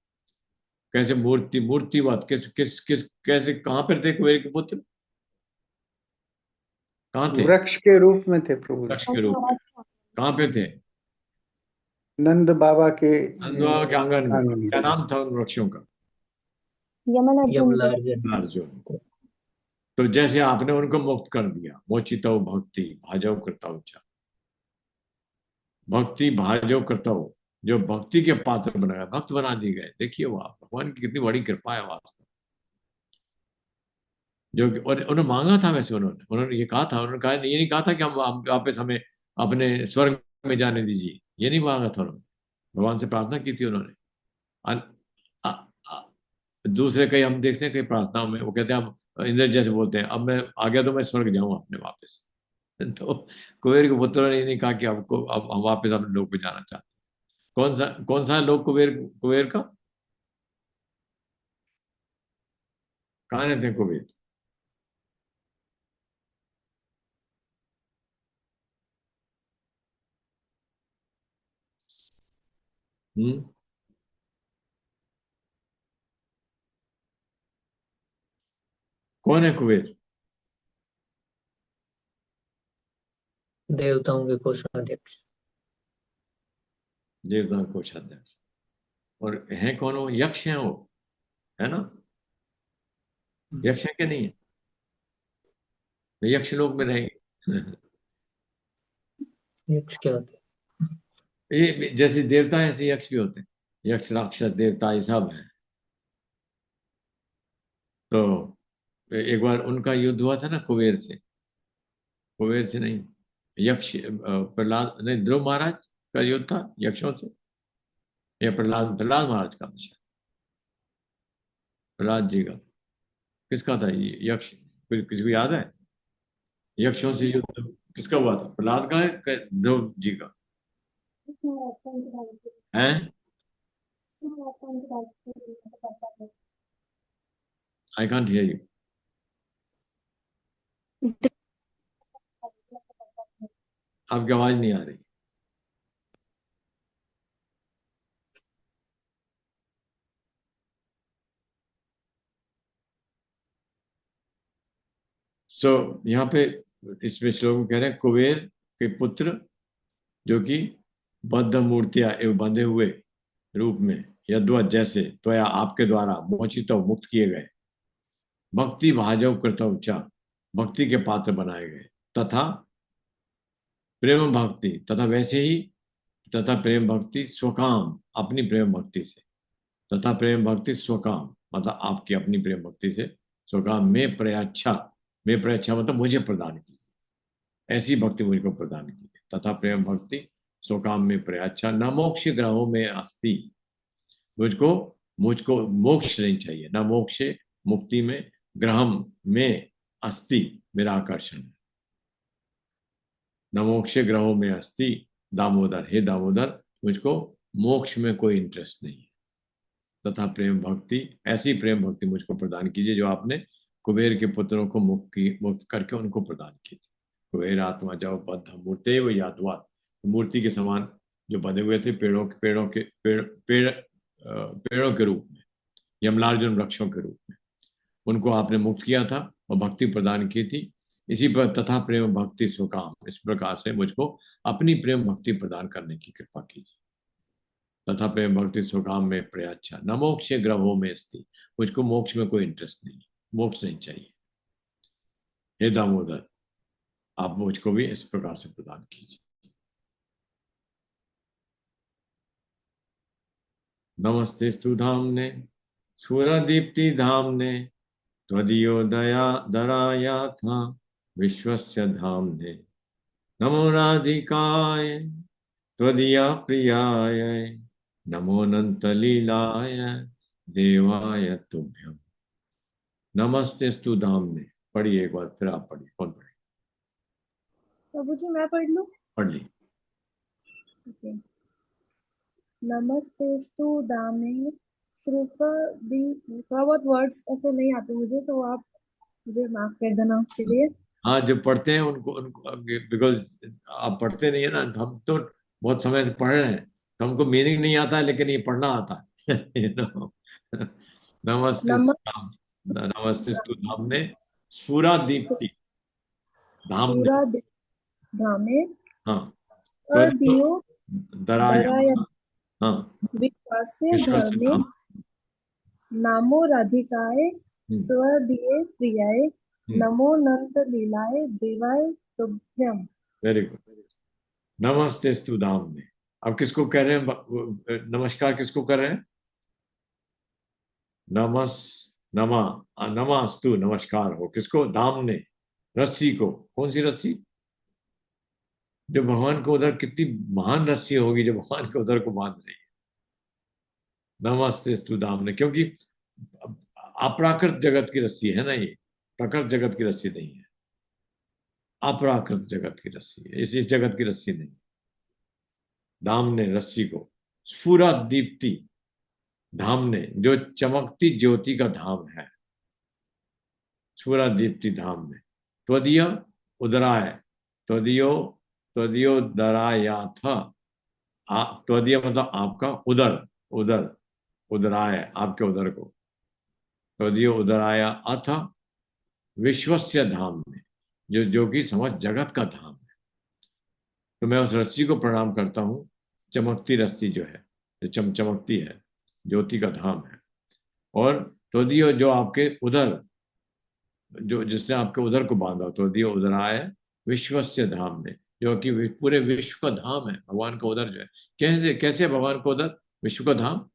कैसे मूर्ति, मूर्तिवत, किस किस किस कैसे, कहां पर थे कुबेर के पुत्र? कहाँ थे?
वृक्ष के रूप में थे प्रभु जी।
वृक्ष के रूप में। कहाँ पे थे?
नंद बाबा के
नंद बाबा के आंगन में।
आंगन में।
क्या नाम था उन वृक्षों का?
यमलार्जुन
अर्जुन। तो जैसे आपने उनको मुक्त कर दिया, मोचितो भक्ति भाजव कृतौ च। भक्ति भाजव कृतौ, जो भक्ति के पात्र बनाया, भक्त बना दिए गए। देखिए वो आप, भगवान की कितनी बड़ी कृपा है वास्तव। जो और उन्होंने मांगा था, वैसे उन्होंने उन्होंने ये कहा था, उन्होंने कहा, ये नहीं कहा था कि हम वापस हमें अपने स्वर्ग में जाने दीजिए, ये नहीं मांगा था उन्होंने। भगवान से प्रार्थना की थी उन्होंने। अन- अ- अ- दूसरे कई हम देखते हैं कई प्रार्थनाओं में वो कहते हैं, हम इंद्र जैसे बोलते हैं, अब मैं आ गया तो मैं स्वर्ग जाऊं अपने वापस। तो कुबेर के पुत्रों ने ये नहीं कहा कि आपको अब हम वापस अपने लोक पे जाना चाहते हैं। कौन सा लोक कुबेर, कुबेर का? कहाँ रहते हैं कुबेर? हम्म, कौन है कुबेर?
देवताओं के कोषाध्यक्ष।
देवता कोषाध्यक्ष। और है कौन? वो यक्ष है वो, है ना? यक्ष है क्या? नहीं है? तो यक्ष लोक में रहेंगे।
यक्ष क्या होते
ये जैसे देवता है ऐसे यक्ष भी होते हैं। यक्ष राक्षस देवता ये सब है। तो एक बार उनका युद्ध हुआ था ना कुबेर से। कुबेर से नहीं, यक्ष प्रहलाद नहीं, ध्रुव महाराज का युद्ध था यक्षों से, या प्रहलाद, प्रहलाद महाराज का था शायद। प्रहलाद जी का किसका था ये यक्ष? किसी को याद है? यक्षों से युद्ध किसका हुआ था? प्रहलाद का है ध्रुव जी का है? I can't hear you. आपकी आवाज नहीं आ रही। यहाँ पे इसमें श्लोक में कह रहे हैं कुबेर के पुत्र जो कि बद्ध मूर्तियां एवं बंधे हुए रूप में यद्वत जैसे त्वया आपके द्वारा मोचित मुक्त किए गए, भक्ति भाजव कृतव च भक्ति के पात्र बनाए गए, तथा प्रेम भक्ति तथा वैसे ही, तथा प्रेम भक्ति स्वकाम अपनी प्रेम भक्ति से, तथा प्रेम भक्ति स्वकाम मतलब आपकी अपनी प्रेम भक्ति से, स्वकाम में प्रयाच्छा, में प्रयाच्छा मतलब मुझे प्रदान कीजिए, ऐसी भक्ति मुझको प्रदान कीजिए। तथा प्रेम भक्ति स्वकाम में प्रयाच्छा न मोक्ष ग्रहों में अस्ति, मुझको मुझको मोक्ष नहीं चाहिए, न मोक्ष मुक्ति में, ग्रहम में अस्ति मेरा आकर्षण है, न मोक्ष ग्रहों में अस्ति दामोदर, हे दामोदर मुझको मोक्ष में कोई इंटरेस्ट नहीं है। तथा प्रेम भक्ति ऐसी प्रेम भक्ति मुझको प्रदान कीजिए जो आपने कुबेर के पुत्रों को मुक्त करके उनको प्रदान की थी। कुबेर आत्मा जाओ बद्ध मूर्ते व यादवात, मूर्ति के समान जो बंधे हुए थे पेड़ों के रूप में, यमलार्जुन वृक्षों के रूप में, उनको आपने मुक्त किया था और भक्ति प्रदान की थी। इसी पर तथा प्रेम भक्ति स्वकाम, इस प्रकार से मुझको अपनी प्रेम भक्ति प्रदान करने की कृपा कीजिए। तथा प्रेम भक्ति स्वकाम में प्रयाच्छा न मोक्ष ग्रहों में स्थित, मुझको मोक्ष में कोई इंटरेस्ट नहीं, मोक्ष नहीं चाहिए। हे दामोदर आप मुझको भी इस प्रकार से प्रदान कीजिए। नमस्ते स्तु धामने सूर्यदीप्ति धामने त्वदीयो दया दराया था विश्वस्य धामने, नमो राधिकाय त्वदीया प्रियाय, नमो अनंत लीलाय देवाय तुभ्यम। नमस्ते स्तु धामने, पढ़िए एक बार फिर आप पढ़िए। कौन पढ़े?
प्रभु जी मैं पढ़ लूं?
पढ़ ली।
Okay. नमस्तेस्तु दामे श्रुपदी, थोड़ा बहुत वर्ड्स ऐसे नहीं आते मुझे, तो आप मुझे माफ कर देना उसके लिए।
हाँ जो पढ़ते हैं उनको उनको बिकॉज आप पढ़ते नहीं है ना, हम तो बहुत समय से पढ़ रहे हैं तो हमको मीनिंग नहीं आता है, लेकिन ये पढ़ना आता है। You know? नमस्ते
नमः
धाम, नमस्ते स्तु धाम ने सूरा दीप्ति धाम ने,
पूरा धामे
हाँ
अदियो
दराया,
दराया
हाँ
विश्वास्य
विश्वास
धर्मे,
धाम।
नामो राधिकाय त्वदीये प्रियाय, नमो नंद लीलाय देवाय तुभ्यम।
Very good. नमस्ते स्तु धाम ने, अब किसको कह रहे हैं? नमस्कार किसको कर रहे हैं? नमस्तु नमस्कार हो किसको? धाम ने, रस्सी को। कौन सी रस्सी? जो भगवान को उधर, कितनी महान रस्सी होगी जो भगवान को उधर को बांध रही है। नमस्ते स्तु धाम ने, क्योंकि अपराकृत जगत की रस्सी है ना ये, प्रकृत जगत की रस्सी नहीं है, अपराकृत जगत की रस्सी है, इस जगत की रस्सी नहीं। धाम ने रस्सी को, स्फुरा दीप्ति धाम ने जो चमकती ज्योति का धाम है, स्फुरा दीप्ति धाम ने। त्वदीय उदराय, त्वदीयो त्वदीयो दराया था, त्वदीय मतलब आपका, उदर उदर उदराय आपके उदर को, त्वदीय उदराया अथ विश्वस्य धाम में, जो कि समझ जगत का धाम है। तो मैं उस रस्सी को प्रणाम करता हूँ, चमकती रस्सी जो है, जो चमचमकती है, ज्योति का धाम है। और त्वदीय जो आपके उदर, जो जिसने आपके उदर को बांधा, त्वदीय उदराय विश्वस्य धाम में, जो कि पूरे विश्व का धाम है। भगवान का उदर जो है, कैसे कैसे भगवान का उदर विश्व का धाम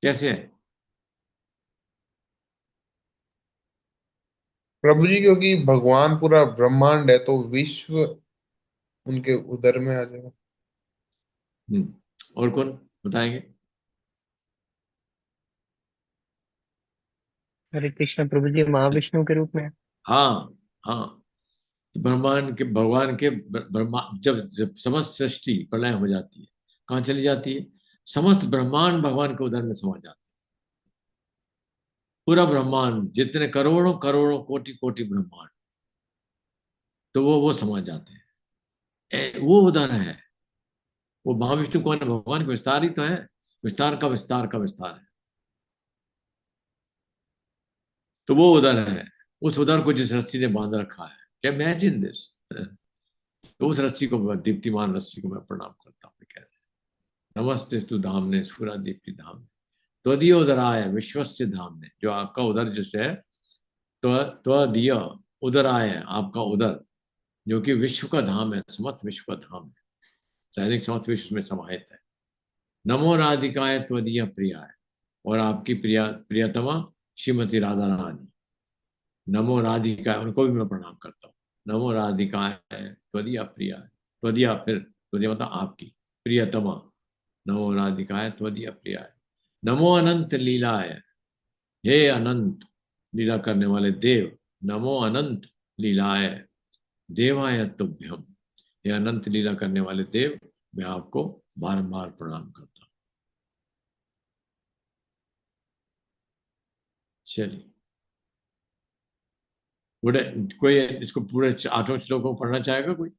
कैसे है?
प्रभु जी क्योंकि भगवान पूरा ब्रह्मांड है तो विश्व उनके उदर में आ जाएगा।
और कौन बताएंगे?
हरे कृष्ण प्रभु जी महाविष्णु के रूप में।
हाँ हाँ, ब्रह्मांड के भगवान के ब्रह्मा जब समस्त सृष्टि प्रलय हो जाती है, कहाँ चली जाती है? समस्त ब्रह्मांड भगवान के उदर में समा जाता है। पूरा ब्रह्मांड, जितने करोड़ों करोड़ों कोटि कोटि ब्रह्मांड, तो वो समा जाते हैं। वो उदर है, वो महाविष्णु कौन है? भगवान का विस्तार ही तो है, विस्तार का विस्तार का विस्तार है। तो वो उदर है, उस उदर को जिस रस्सी ने बांध रखा है, क्या इमेजिन दिस। तो उस रस्सी को, दीप्तिमान रस्सी को मैं प्रणाम करता हूँ। कह रहे नमस्ते स्तु धामने स्फुरा दीप्ति धाम त्वदीय उदराय विश्वस्य धाम ने, जो आपका उदर जिससे है, त्वदीय उदराय, आपका उदर जो कि विश्व का धाम है, समस्त विश्व का धाम है, दैनिक समस्त विश्व में समाहित है। नमो राधिकाय त्वदीय प्रियाय, और आपकी प्रियतमा श्रीमती राधा रानी। नमो राधिकाय, उनको भी मैं प्रणाम करता हूँ। नमो राधिकाय त्वदीय प्रियाय, त्वदीय फिर त्वदीय मतलब आपकी प्रियतमा, नमो राधिकाय त्वदीय प्रियाय। नमो अनंत लीलाय, हे अनंत लीला करने वाले देव, नमो अनंत लीलाय देवाय तुभ्यम, हे अनंत लीला करने वाले देव, मैं आपको बारंबार प्रणाम करता हूं। चलिए, पूरे कोई इसको पूरे 8 श्लोकों को पढ़ना चाहेगा कोई?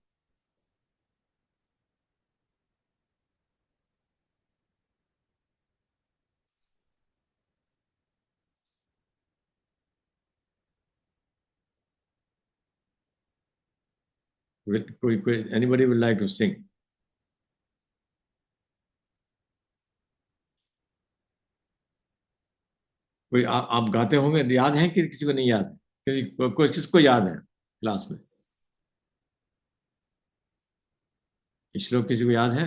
कोई anybody would like to sing? कोई आप गाते होंगे, याद है कि किसी को नहीं याद है? किसको याद है क्लास में? श्लोक किसी को याद है?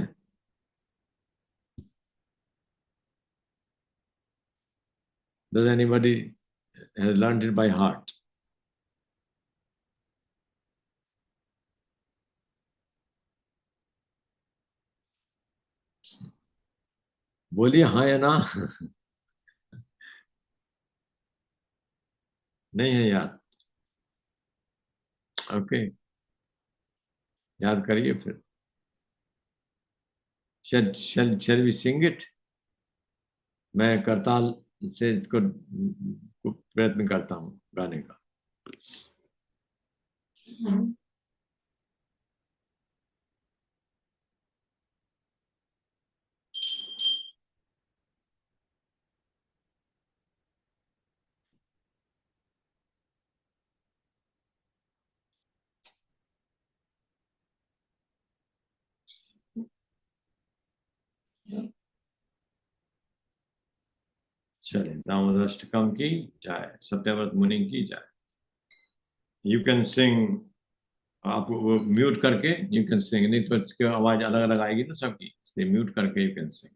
Does anybody has learned it by heart? बोलिए हाँ या ना। नहीं है याद? ओके, याद करिए फिर। shall we sing it? मैं करताल से इसको प्रयत्न करता हूँ गाने का। चलिए, दामोदराष्टकम की जय, सत्यव्रत मुनि की जय। यू कैन सिंग, आप वो म्यूट करके यू कैन सिंग, नहीं तो इसकी आवाज अलग अलग आएगी ना सबकी, इसलिए म्यूट करके यू कैन सिंग।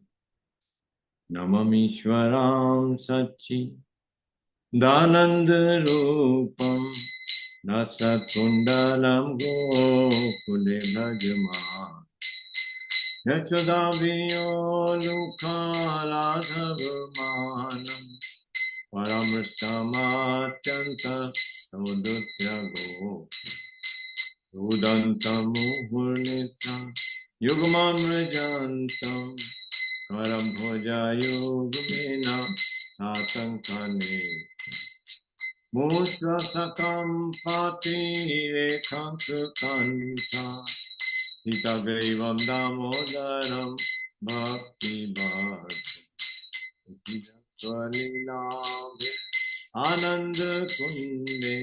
नममीश्वरां सच्चि दानंद रूपम रसकुंडलम गोकुले भजमान यशोदाभियोलुकालाधवमानम परमृष्टमात्यंत समुदुत्य गो रुदन्तमुहुर्नित्यं युग्ममृजन्तं करं भुजयुग्मेन सातङ्कने मूषकं पातिरेखांसकण्ठा सीताग्रीवं दामोदरं भक्तिभाजं आनंद कुंडे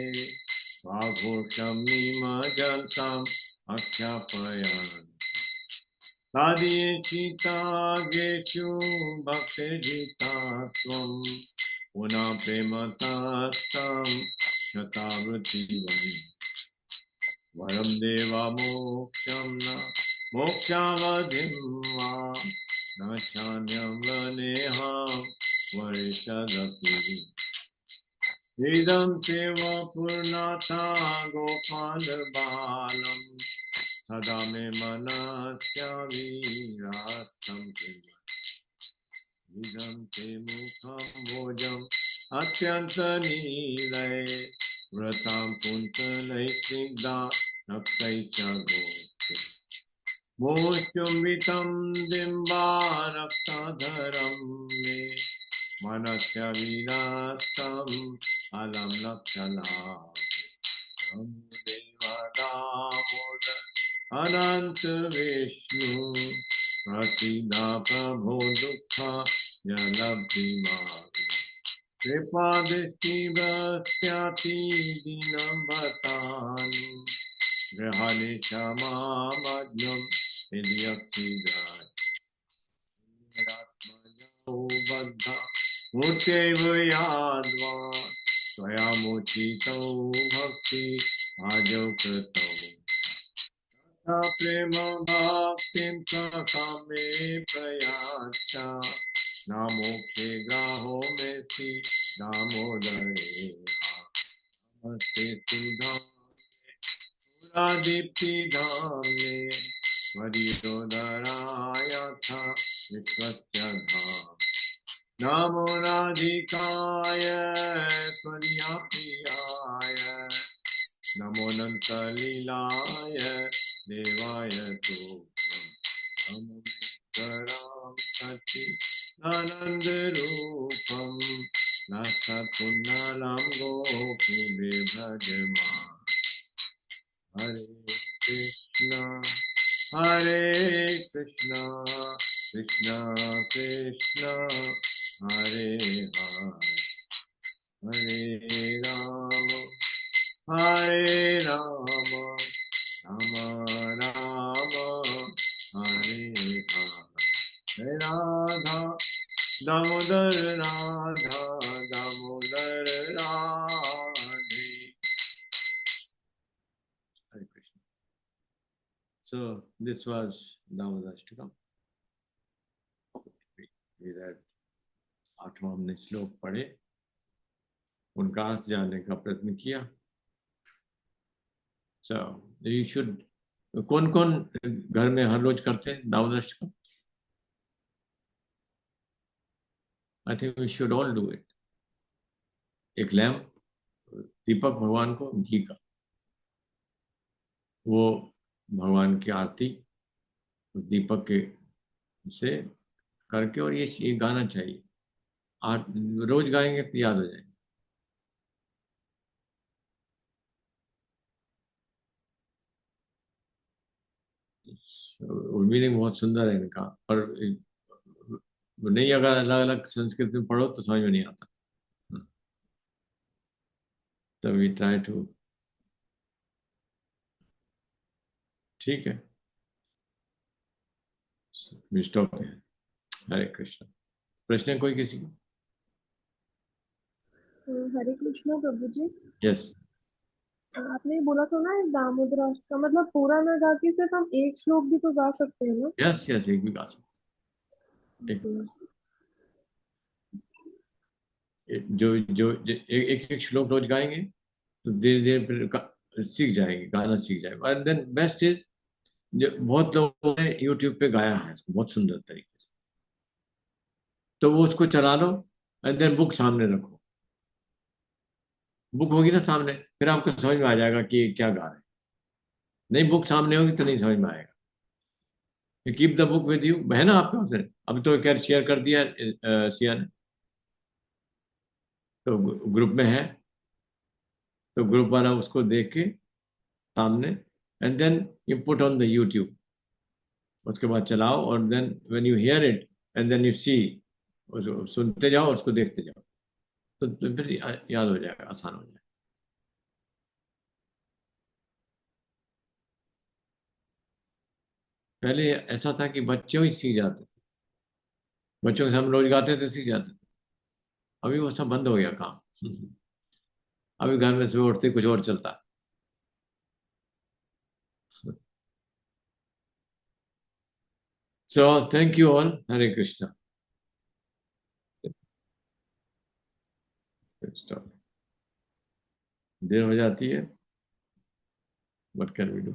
वाघोषमीमजन्तम् अख्यापयन् सादिये चितागेषु भक्तिजिता त्वं पुनः प्रेमतस्तं शतावृत्तिवन् वरं देवा मोक्षं न मोक्षावधिं वा न चान्यं वनेहां वरिषदपि इदं तेव पूर्णता गोपाल बालम सदा मे मनस्याविरास्तं इदं ते मुखं भोजम् अत्यंत नीलय व्रतां पुंतलय स्निग्धा रक्तैः गोप्ते मोचुम्बितं बिम्बारक्ताधरं मे मनस्य विनाशम् अलं लक्षलाभे देवदामोदर अनंत विष्णु प्रसीदा प्रभो दुःख जलब्धिमारि कृपा दृष्टि बस्याति दीनं बतानि गृहाणि क्षमामग्नं यद्यक्षिदाय निरात्मजो बद्ध मूर्त्यैव याद्वा स्वयमुचितौ भक्ति भाजौ कृतौ प्रेम भक्तिं कामे प्रयाच्च न मोक्षे ग्राहो मेति दामोदरे नमस्ते सुधादीप्तिधाम्ने वरियोदरायथ विश्वस्य धाम नमो राधिकाय त्वदीयप्रियाय नमो अनन्तलीलाय देवाय तुभ्यं नमो करां सचि आनन्दरूपं लसत्कुण्डलं गोकुले भजमानं हरे कृष्णा कृष्णा कृष्णा हरे हरे हरे राम हरे Ram Ram Ram Hare Hare Radha Damodar Radha Damodar Radhe Hare Krishna. So this was Damodarashtakam. We read 8वां हमने श्लोक पढ़े, उनका अर्थ जानने का प्रयत्न किया. So you should, कौन कौन घर में हर रोज करते हैं दामोदराष्टकम? I think we should all do it. एक लैम्प, दीपक भगवान को घी का, वो भगवान की आरती दीपक के से करके, और ये गाना चाहिए. रोज गाएंगे तो याद हो जाएगा. मीनिंग बहुत सुंदर है इनका, पर नहीं, अगर अलग अलग संस्कृत में पढ़ो तो समझ में नहीं आता. तो वी ट्राई टू, ठीक है, स्टॉप है. हरे कृष्ण. प्रश्न है कोई किसी को?
हरे कृष्णा प्रभु जी,
यस.
आपने बोला था ना दामोदर का मतलब पूरा ना गा के सिर्फ हम एक श्लोक भी तो गा सकते हैं ना?
यस यस, एक भी गा सकते. जो जो एक एक श्लोक रोज गाएंगे तो धीरे धीरे फिर सीख जाएंगे, गाना सीख जाएंगे. और देन बेस्ट इज, जो बहुत लोगों ने यूट्यूब पे गाया है इसको बहुत सुंदर तरीके से, तो वो उसको चला लो एंड देन बुक सामने रखो. बुक होगी ना सामने, फिर आपको समझ में आ जाएगा कि ये क्या गा रहे हैं. नहीं बुक सामने होगी तो नहीं समझ में आएगा. Keep the book with you है ना आपके पास. अभी तो क्या शेयर कर दिया सिया ने, तो ग्रुप में है, तो ग्रुप वाला उसको देख के सामने, and then you put on the YouTube, उसके बाद चलाओ, और then when you hear it and then you see, सुनते जाओ उसको देखते जाओ, तो फिर याद हो जाएगा, आसान हो जाएगा. पहले ऐसा था कि बच्चे ही सीख जाते थे, बच्चों के सामने रोज गाते थे, सीख जाते थे. अभी वो सब बंद हो गया काम. अभी घर में सुबह उठते कुछ और चलता. So thank you all. Hare Krishna. Stop. देर हो जाती है. What can we do?